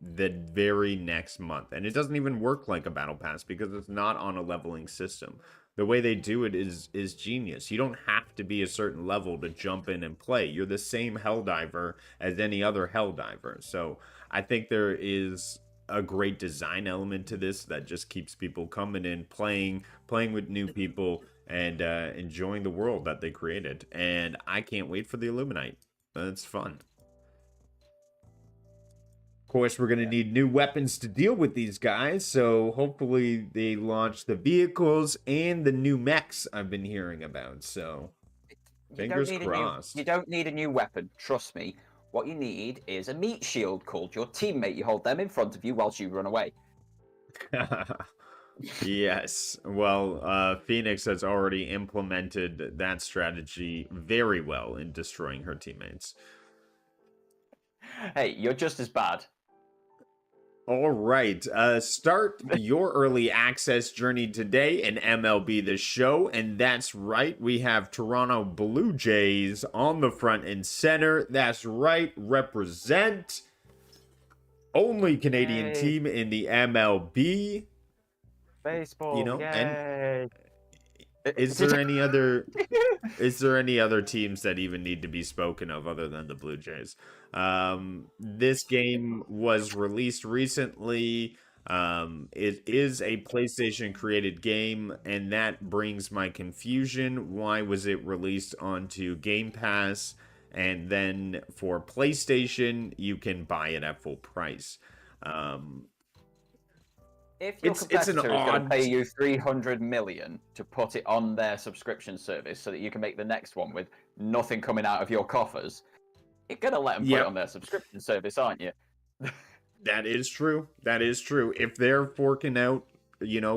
The very next month. And it doesn't even work like a battle pass because it's not on a leveling system. The way they do it is genius. You don't have to be a certain level to jump in and play. You're the same Helldiver as any other Helldiver. So I think there is a great design element to this that just keeps people coming in, playing with new people, and enjoying the world that they created. And I can't wait for the Illuminite. It's fun. Of course, we're going to need new weapons to deal with these guys, so hopefully they launch the vehicles and the new mechs I've been hearing about. So fingers crossed. You don't need a new weapon, trust me. What you need is a meat shield called your teammate. You hold them in front of you whilst you run away. Yes. Well, Phoenix has already implemented that strategy very well in destroying her teammates. Hey, you're just as bad. All right. Start your early access journey today in MLB The Show. And that's right. We have Toronto Blue Jays on the front and center. That's right. Represent. Only Canadian team in the MLB. Baseball. You know, yay. and is there any other teams that even need to be spoken of other than the Blue Jays? This game was released recently. It is a PlayStation created game, and that brings my confusion. Why was it released onto Game Pass? And then for PlayStation, you can buy it at full price. If your competitor is going to pay you $300 million to put it on their subscription service so that you can make the next one with nothing coming out of your coffers, you're going to let them put it on their subscription service, aren't you? That is true. That is true. If they're forking out,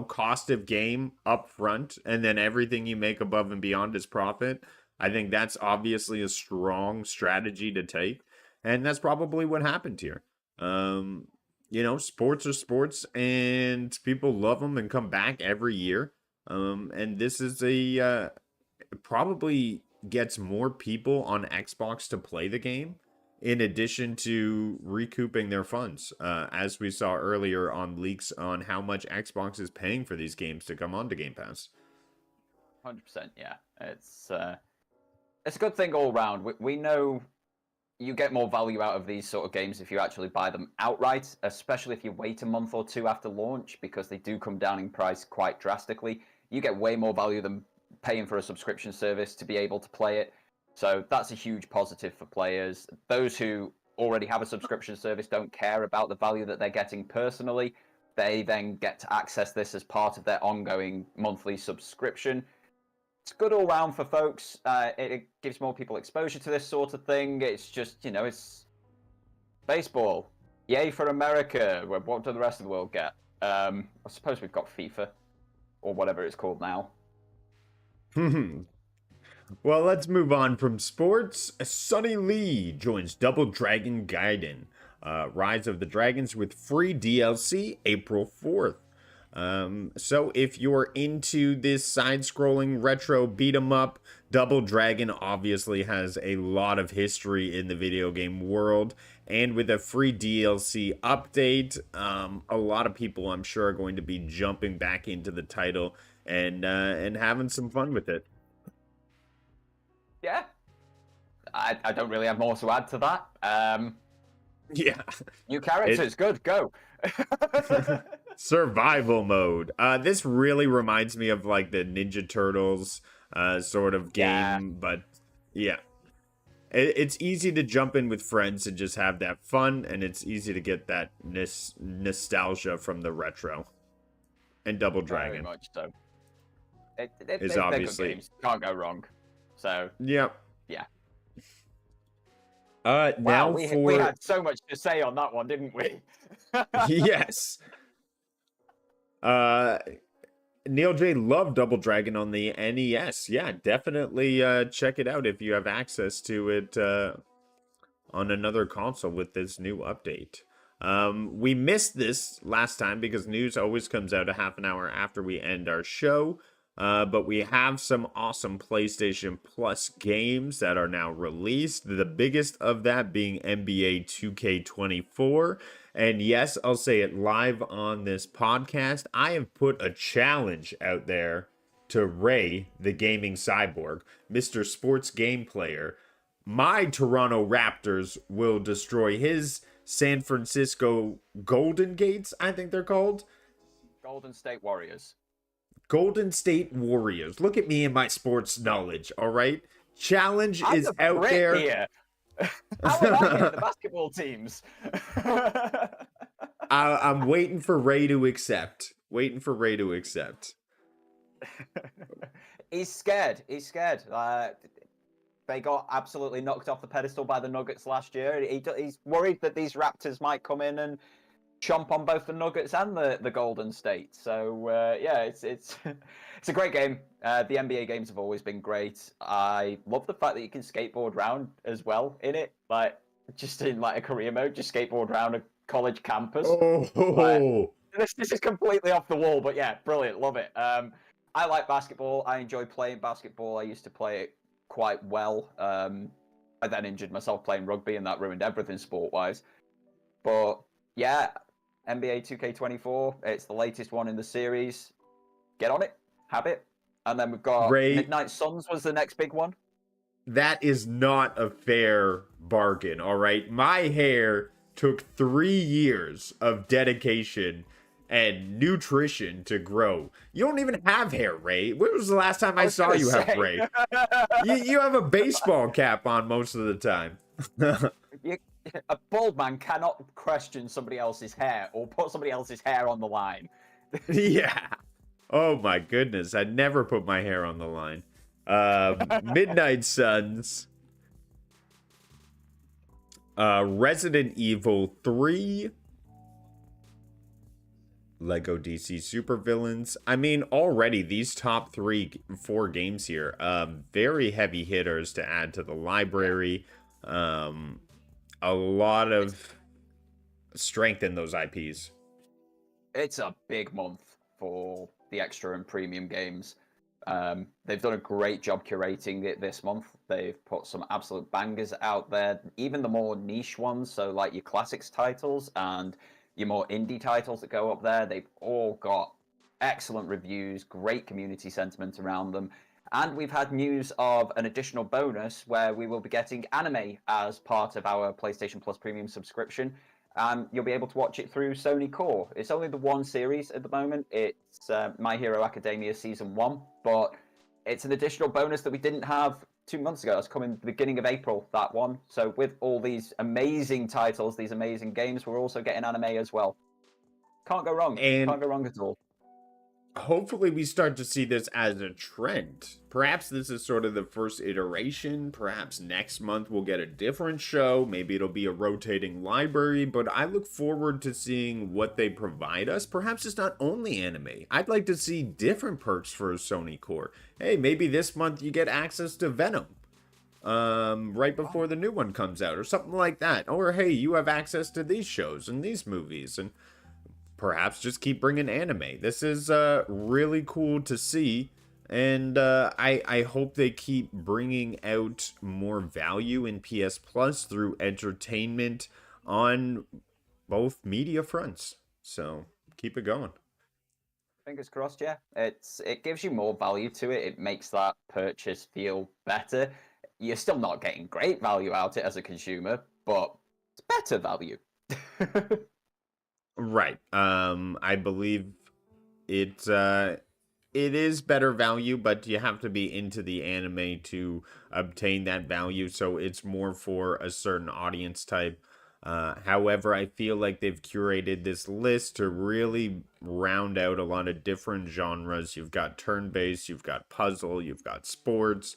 cost of game up front, and then everything you make above and beyond is profit, I think that's obviously a strong strategy to take. And that's probably what happened here. Sports are sports, and people love them and come back every year. And this is probably gets more people on Xbox to play the game, in addition to recouping their funds, as we saw earlier on leaks on how much Xbox is paying for these games to come onto Game Pass. 100%, yeah. It's a good thing all around. We know you get more value out of these sort of games if you actually buy them outright, especially if you wait a month or two after launch, because they do come down in price quite drastically. You get way more value than paying for a subscription service to be able to play it. So that's a huge positive for players. Those who already have a subscription service don't care about the value that they're getting personally. They then get to access this as part of their ongoing monthly subscription. It's good all round for folks. It gives more people exposure to this sort of thing. It's just, it's baseball. Yay for America. What do the rest of the world get? I suppose we've got FIFA, or whatever it's called now. Well, let's move on from sports. Sonny Lee joins Double Dragon Gaiden, Rise of the Dragons, with free DLC April 4th. So if you're into this side-scrolling retro beat-em-up, Double Dragon obviously has a lot of history in the video game world, and with a free DLC update, a lot of people, I'm sure, are going to be jumping back into the title and having some fun with it. Yeah, I don't really have more to add to that. Yeah, new characters, good, go. Survival mode. This really reminds me of like the Ninja Turtles sort of game, but yeah. It's easy to jump in with friends and just have that fun, and it's easy to get that nostalgia from the retro. And Double Dragon. Very much so. Is obviously games. Can't go wrong. So yep. Yeah. Now we had so much to say on that one, didn't we? Yes. Neil J loved Double Dragon on the NES. Yeah, definitely check it out if you have access to it on another console with this new update. We missed this last time because news always comes out a half an hour after we end our show. But we have some awesome PlayStation Plus games that are now released. The biggest of that being NBA 2K24. And yes, I'll say it live on this podcast. I have put a challenge out there to Ray, the gaming cyborg, Mr. Sports Game Player. My Toronto Raptors will destroy his San Francisco Golden Gates, I think they're called. Golden State Warriors. Golden State Warriors. Look at me and my sports knowledge, all right? Challenge is out there. Here. How am I getting the basketball teams? I'm waiting for Ray to accept. He's scared. They got absolutely knocked off the pedestal by the Nuggets last year. He's worried that these Raptors might come in and chomp on both the Nuggets and the Golden State. So yeah, it's it's a great game. The NBA games have always been great. I love the fact that you can skateboard around as well in it, like just in like a career mode, just skateboard around a college campus. This is completely off the wall, but yeah, brilliant, love it. I like basketball. I enjoy playing basketball. I used to play it quite well. I then injured myself playing rugby, and that ruined everything sport-wise. But yeah, NBA 2K24, it's the latest one in the series. Get on it, have it. And then we've got Ray, Midnight Suns was the next big one. That is not a fair bargain, all right? My hair took 3 years of dedication and nutrition to grow. You don't even have hair, Ray. When was the last time I saw you have Ray? You have a baseball cap on most of the time. A bald man cannot question somebody else's hair or put somebody else's hair on the line. Yeah. Oh my goodness. I never put my hair on the line. Midnight Suns. Resident Evil 3. Lego DC Supervillains. I mean, already these top 4 games here, very heavy hitters to add to the library. A lot of strength in those IPs. It's a big month for the extra and premium games. They've done a great job curating it this month. They've put some absolute bangers out there, even the more niche ones, so like your classics titles and your more indie titles that go up there. They've all got excellent reviews, great community sentiment around them. And we've had news of an additional bonus where we will be getting anime as part of our PlayStation Plus Premium subscription. You'll be able to watch it through Sony Core. It's only the one series at the moment. It's My Hero Academia Season 1, but it's an additional bonus that we didn't have 2 months ago. It's coming the beginning of April, that one. So with all these amazing titles, these amazing games, we're also getting anime as well. Can't go wrong. Can't go wrong at all. Hopefully we start to see this as a trend. Perhaps this is sort of the first iteration. Perhaps next month we'll get a different show. Maybe it'll be a rotating library. But I look forward to seeing what they provide us. Perhaps it's not only anime. I'd like to see different perks for Sony Core. Hey, maybe this month you get access to Venom. Right before the new one comes out or something like that. Or hey, you have access to these shows and these movies, and perhaps just keep bringing anime. This is really cool to see, and I hope they keep bringing out more value in PS Plus through entertainment on both media fronts. So keep it going. Fingers crossed, yeah. It gives you more value to it. It makes that purchase feel better. You're still not getting great value out of it as a consumer, but it's better value. Right. I believe it is better value, but you have to be into the anime to obtain that value, so it's more for a certain audience type. However, I feel like they've curated this list to really round out a lot of different genres. You've got turn-based, you've got puzzle, you've got sports.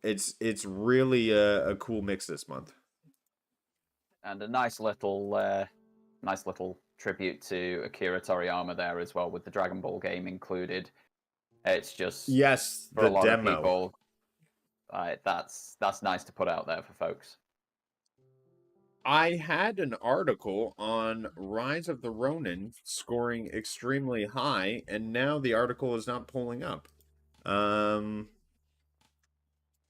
It's really a cool mix this month. And a nice little tribute to Akira Toriyama there as well, with the Dragon Ball game included. It's just, yes, for the a lot demo. of people, that's nice to put out there for folks. I had an article on Rise of the Ronin scoring extremely high, and now the article is not pulling up.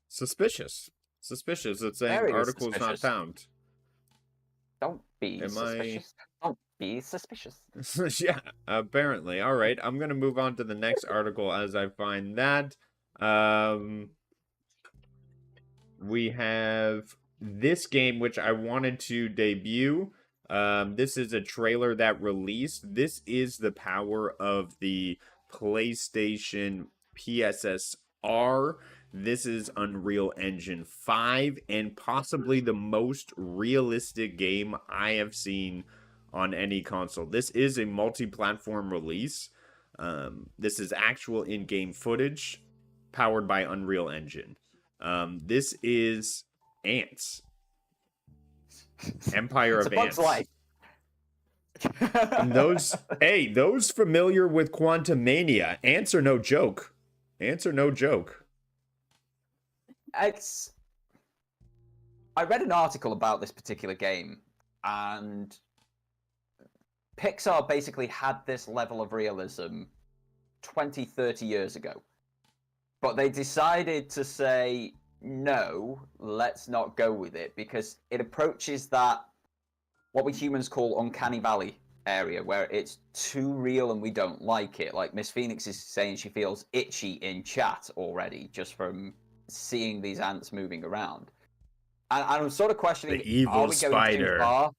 Suspicious. Suspicious. It's saying Very article is not suspicious. found. Don't be Am I? suspicious. Don't be suspicious. Yeah, apparently. All right, I'm gonna move on to the next article as I find that. We have this game, which I wanted to debut. This is a trailer that released. This is the power of the PlayStation PSSR. This is Unreal Engine 5 and possibly the most realistic game I have seen on any console. This is a multi-platform release. This is actual in-game footage powered by Unreal Engine. This is Ants. Empire of Ants. Life. And those familiar with Quantumania, Ants are no joke. Ants are no joke. I read an article about this particular game, and Pixar basically had this level of realism 20, 30 years ago. But they decided to say, no, let's not go with it, because it approaches that, what we humans call uncanny valley area, where it's too real and we don't like it. Like Miss Phoenix is saying she feels itchy in chat already, just from seeing these ants moving around. And I'm sort of questioning, The evil are we going spider. too far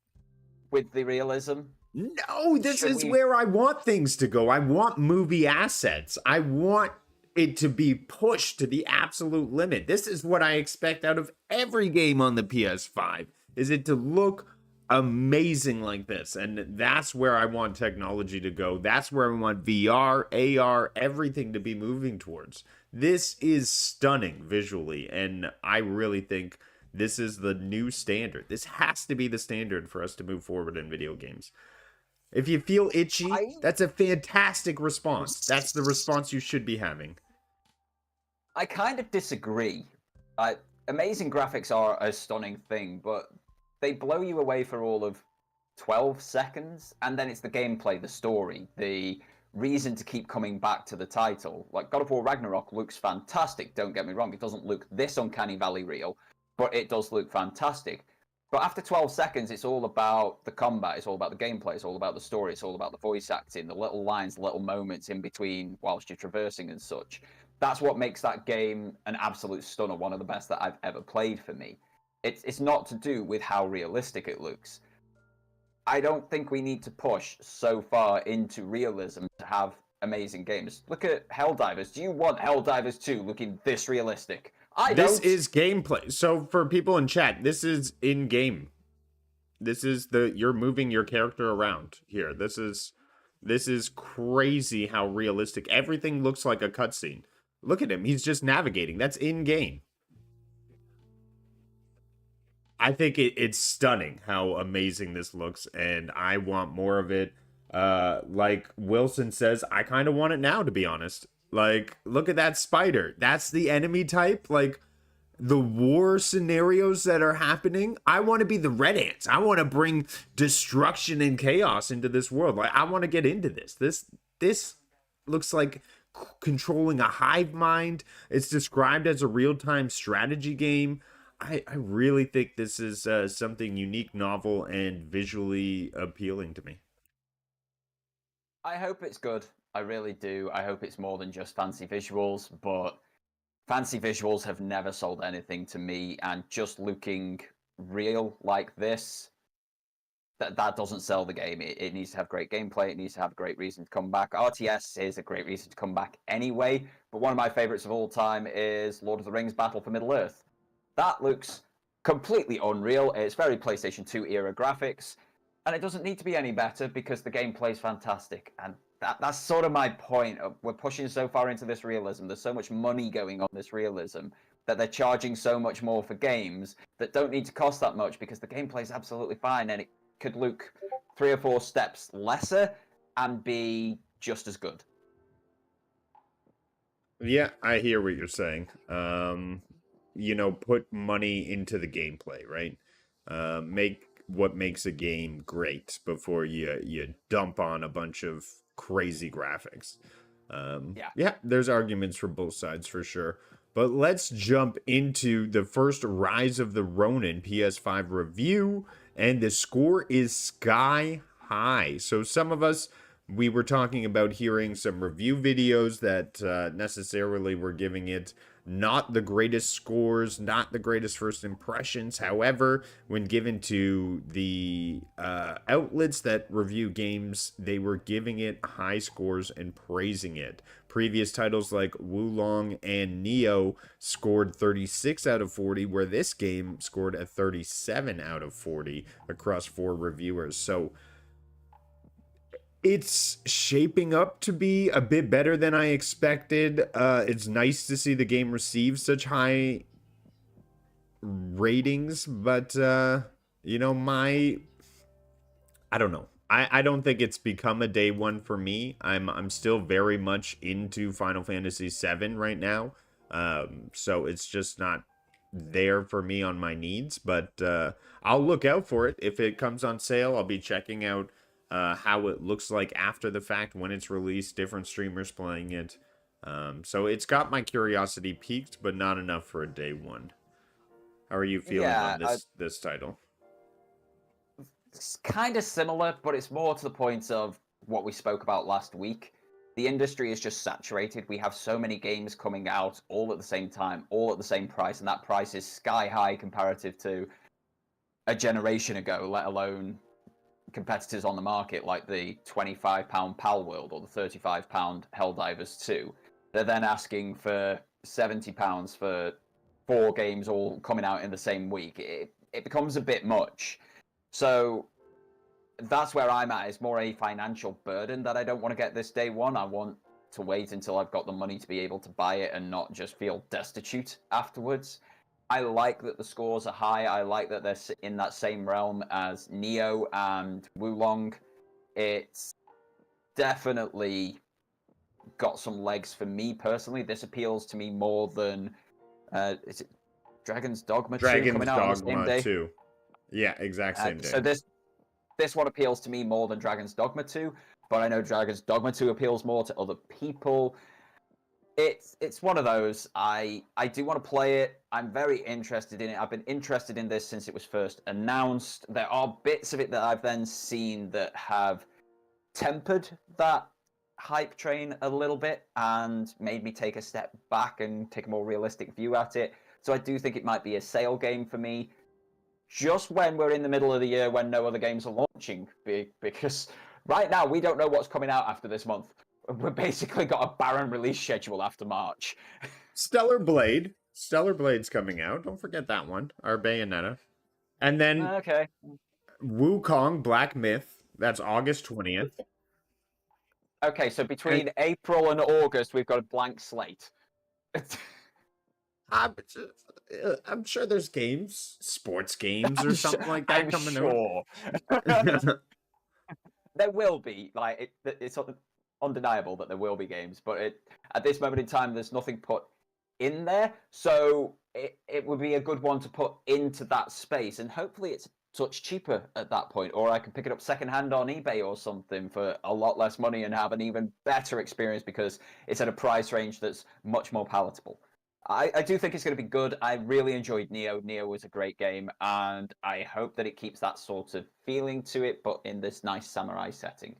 with the realism? No, this is where I want things to go. I want movie assets. I want it to be pushed to the absolute limit. This is what I expect out of every game on the PS5, is it to look amazing like this. And that's where I want technology to go. That's where I want VR, AR, everything to be moving towards. This is stunning visually, and I really think this is the new standard. This has to be the standard for us to move forward in video games. If you feel itchy, that's a fantastic response. That's the response you should be having. I kind of disagree. Amazing graphics are a stunning thing, but they blow you away for all of 12 seconds, and then it's the gameplay, the story, the reason to keep coming back to the title. Like, God of War Ragnarok looks fantastic, don't get me wrong. It doesn't look this uncanny valley real, but it does look fantastic. But after 12 seconds, it's all about the combat, it's all about the gameplay, it's all about the story, it's all about the voice acting, the little lines, the little moments in between whilst you're traversing and such. That's what makes that game an absolute stunner, one of the best that I've ever played for me. It's not to do with how realistic it looks. I don't think we need to push so far into realism to have amazing games. Look at Helldivers. Do you want Helldivers 2 looking this realistic? This is gameplay. So for people in chat, this is in game. This is you're moving your character around here. This is crazy how realistic everything looks like a cutscene. Look at him. He's just navigating. That's in game. I think it's stunning how amazing this looks, and I want more of it. Like Wilson says, I kind of want it now, to be honest. Like, look at that spider. That's the enemy type. Like, the war scenarios that are happening. I want to be the Red Ants. I want to bring destruction and chaos into this world. Like, I want to get into this. This looks like controlling a hive mind. It's described as a real-time strategy game. I really think this is something unique, novel, and visually appealing to me. I hope it's good. I really do. I hope it's more than just fancy visuals, but fancy visuals have never sold anything to me, and just looking real like this, that doesn't sell the game. It needs to have great gameplay. It needs to have a great reason to come back. RTS is a great reason to come back anyway, but one of my favorites of all time is Lord of the Rings Battle for Middle-earth. That looks completely unreal. It's very PlayStation 2 era graphics, and it doesn't need to be any better because the gameplay is fantastic. And that's sort of my point. We're pushing so far into this realism. There's so much money going on this realism that they're charging so much more for games that don't need to cost that much because the gameplay is absolutely fine, and it could look 3 or 4 steps lesser and be just as good. Yeah, I hear what you're saying. Put money into the gameplay, right? Make what makes a game great before you dump on a bunch of crazy graphics. Yeah, there's arguments for both sides for sure. But let's jump into the first Rise of the Ronin PS5 review, and the score is sky high. So some of us, we were talking about hearing some review videos that necessarily were giving it not the greatest scores, not the greatest first impressions. However, when given to the outlets that review games, they were giving it high scores and praising it. Previous titles like Wulong and Neo scored 36 out of 40, where this game scored a 37 out of 40 across 4 reviewers. So it's shaping up to be a bit better than I expected. It's nice to see the game receive such high ratings, but you know, I don't know. I don't think it's become a day one for me. I'm still very much into Final Fantasy VII right now. So it's just not there for me on my needs, but I'll look out for it. If it comes on sale, I'll be checking out how it looks like after the fact when it's released, different streamers playing it. So it's got my curiosity piqued, but not enough for a day one. How are you feeling on this title? It's kind of similar, but it's more to the point of what we spoke about last week. The industry is just saturated. We have so many games coming out all at the same time, all at the same price, and that price is sky high comparative to a generation ago, let alone competitors on the market like the £25 Pal World or the £35 Helldivers 2. They're then asking for £70 for 4 games all coming out in the same week. It becomes a bit much. So that's where I'm at. It's more a financial burden that I don't want to get this day one. I want to wait until I've got the money to be able to buy it and not just feel destitute afterwards. I like that the scores are high. I like that they're in that same realm as Neo and Wulong. It's definitely got some legs for me personally. This appeals to me more than is it Dragon's Dogma 2 coming out on the same day? 2. Yeah, exact same day. So this one appeals to me more than Dragon's Dogma 2, but I know Dragon's Dogma 2 appeals more to other people. It's one of those. I do want to play it. I'm very interested in it. I've been interested in this since it was first announced. There are bits of it that I've then seen that have tempered that hype train a little bit and made me take a step back and take a more realistic view at it. So I do think it might be a sale game for me, just when we're in the middle of the year when no other games are launching, because right now we don't know what's coming out after this month. We've basically got a barren release schedule after March. Stellar Blade's coming out. Don't forget that one. Our Bayonetta. And then okay. Wukong Black Myth. That's August 20th. Okay, so between April and August, we've got a blank slate. I'm sure there's games, sports games or something like that coming out. There will be. Like it's undeniable that there will be games, but at this moment in time, there's nothing put in there. So it would be a good one to put into that space, and hopefully it's a touch cheaper at that point, or I can pick it up secondhand on eBay or something for a lot less money and have an even better experience because it's at a price range that's much more palatable. I do think it's going to be good. I really enjoyed Neo. Neo was a great game, and I hope that it keeps that sort of feeling to it, but in this nice samurai setting.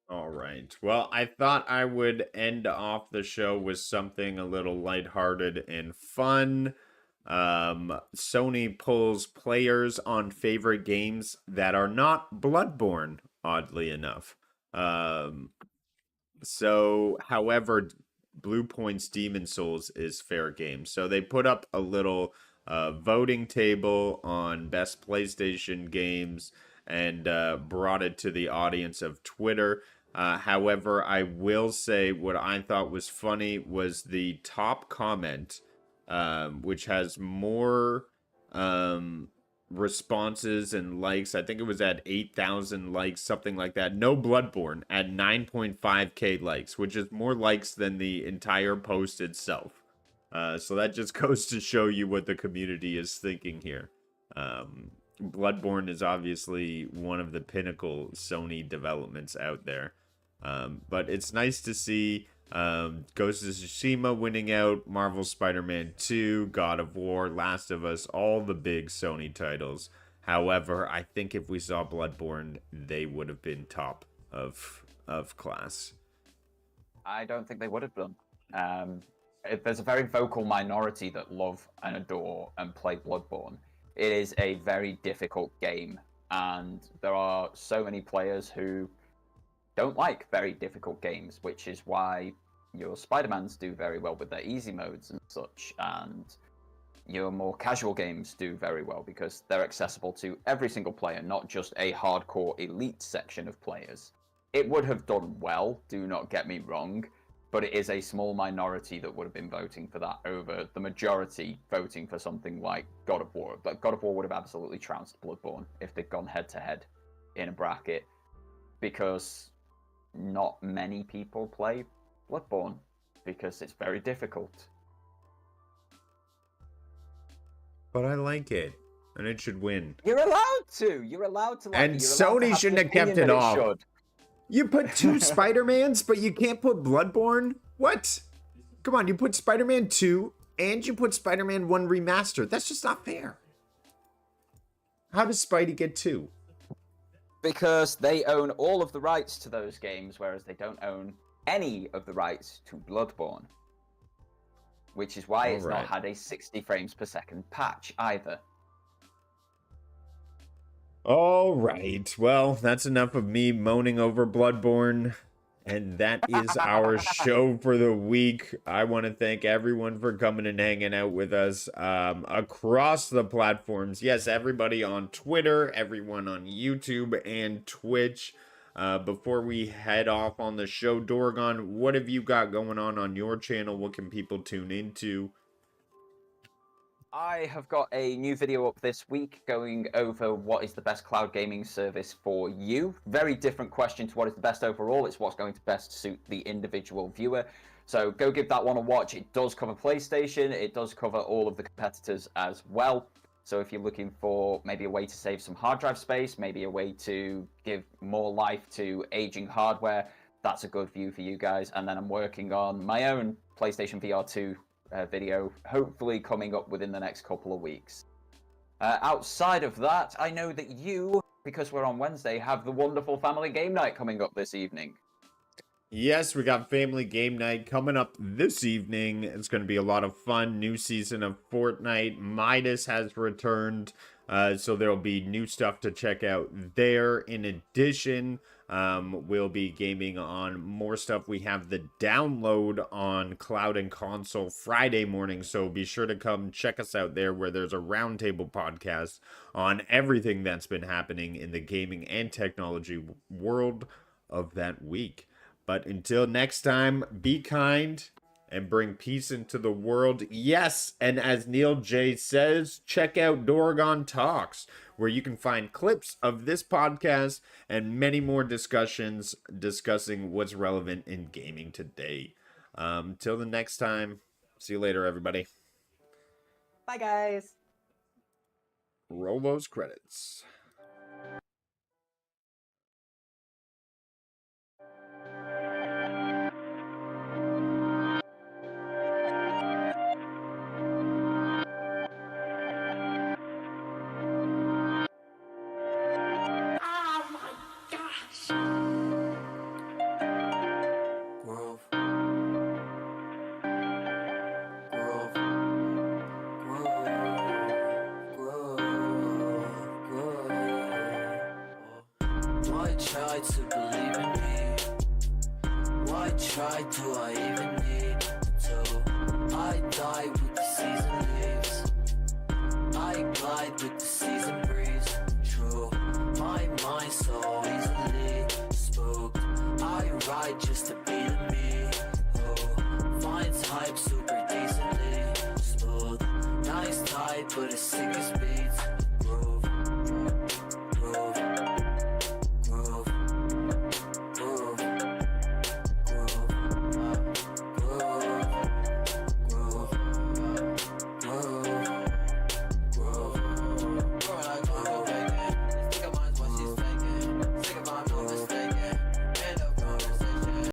All right. Well, I thought I would end off the show with something a little lighthearted and fun. Sony pulls players on favorite games that are not Bloodborne, oddly enough. However, Blue Point's Demon Souls is fair game. So they put up a little voting table on best PlayStation games and brought it to the audience of Twitter. However, I will say what I thought was funny was the top comment, which has more responses and likes. I think it was at 8,000 likes, something like that. No Bloodborne at 9.5k likes, which is more likes than the entire post itself. So that just goes to show you what the community is thinking here. Bloodborne is obviously one of the pinnacle Sony developments out there. But it's nice to see Ghost of Tsushima winning out, Marvel Spider-Man 2, God of War, Last of Us, all the big Sony titles. However, I think if we saw Bloodborne, they would have been top of class. I don't think they would have done. There's a very vocal minority that love and adore and play Bloodborne. It is a very difficult game, and there are so many players who don't like very difficult games, which is why your Spider-Mans do very well with their easy modes and such, and your more casual games do very well because they're accessible to every single player, not just a hardcore elite section of players. It would have done well, do not get me wrong, but it is a small minority that would have been voting for that over the majority voting for something like God of War. But God of War would have absolutely trounced Bloodborne if they'd gone head-to-head in a bracket, because not many people play Bloodborne because it's very difficult. But I like it, and it should win. You're allowed to. You're allowed to. Like And it. You're allowed to Sony have shouldn't the have kept opinion it that off. should. You put 2 Spider-Mans, but you can't put Bloodborne? What? Come on, you put Spider-Man 2 and you put Spider-Man 1 Remastered. That's just not fair. How does Spidey get 2? Because they own all of the rights to those games, whereas they don't own any of the rights to Bloodborne. Which is why it's not had a 60 frames per second patch either. All right. Well, that's enough of me moaning over Bloodborne. And that is our show for the week. I want to thank everyone for coming and hanging out with us across the platforms. Yes, everybody on Twitter, everyone on YouTube and Twitch. Before we head off on the show, Dorgon, what have you got going on your channel? What can people tune into? I have got a new video up this week going over what is the best cloud gaming service for you. Very different question to what is the best overall. It's what's going to best suit the individual viewer. So go give that one a watch. It does cover PlayStation. It does cover all of the competitors as well. So if you're looking for maybe a way to save some hard drive space, maybe a way to give more life to aging hardware, that's a good view for you guys. And then I'm working on my own PlayStation VR2 video, hopefully coming up within the next couple of weeks. Outside of that, I know that you, because we're on Wednesday, have the wonderful family game night coming up this evening. Yes, we got family game night coming up this evening. It's going to be a lot of fun. New season of Fortnite. Midas has returned, so there'll be new stuff to check out there. In addition, we'll be gaming on more stuff. We have the download on Cloud&Console Friday morning, so be sure to come check us out there, where there's a roundtable podcast on everything that's been happening in the gaming and technology world of that week. But until next time, be kind and bring peace into the world. Yes, and as Neil J says, check out Dorgon Talks, where you can find clips of this podcast and many more discussions discussing what's relevant in gaming today. Till the next time, see you later, everybody. Bye, guys. Roll those credits. Grove. Grove. Grove. Why try to believe in me? Why try do I even need to? I die with the season leaves. I glide with the season breeze. True, my mind so easily spooked. I ride just to be the me. Oh, finds hype super decently smooth. Nice tide, but it's sick as beats.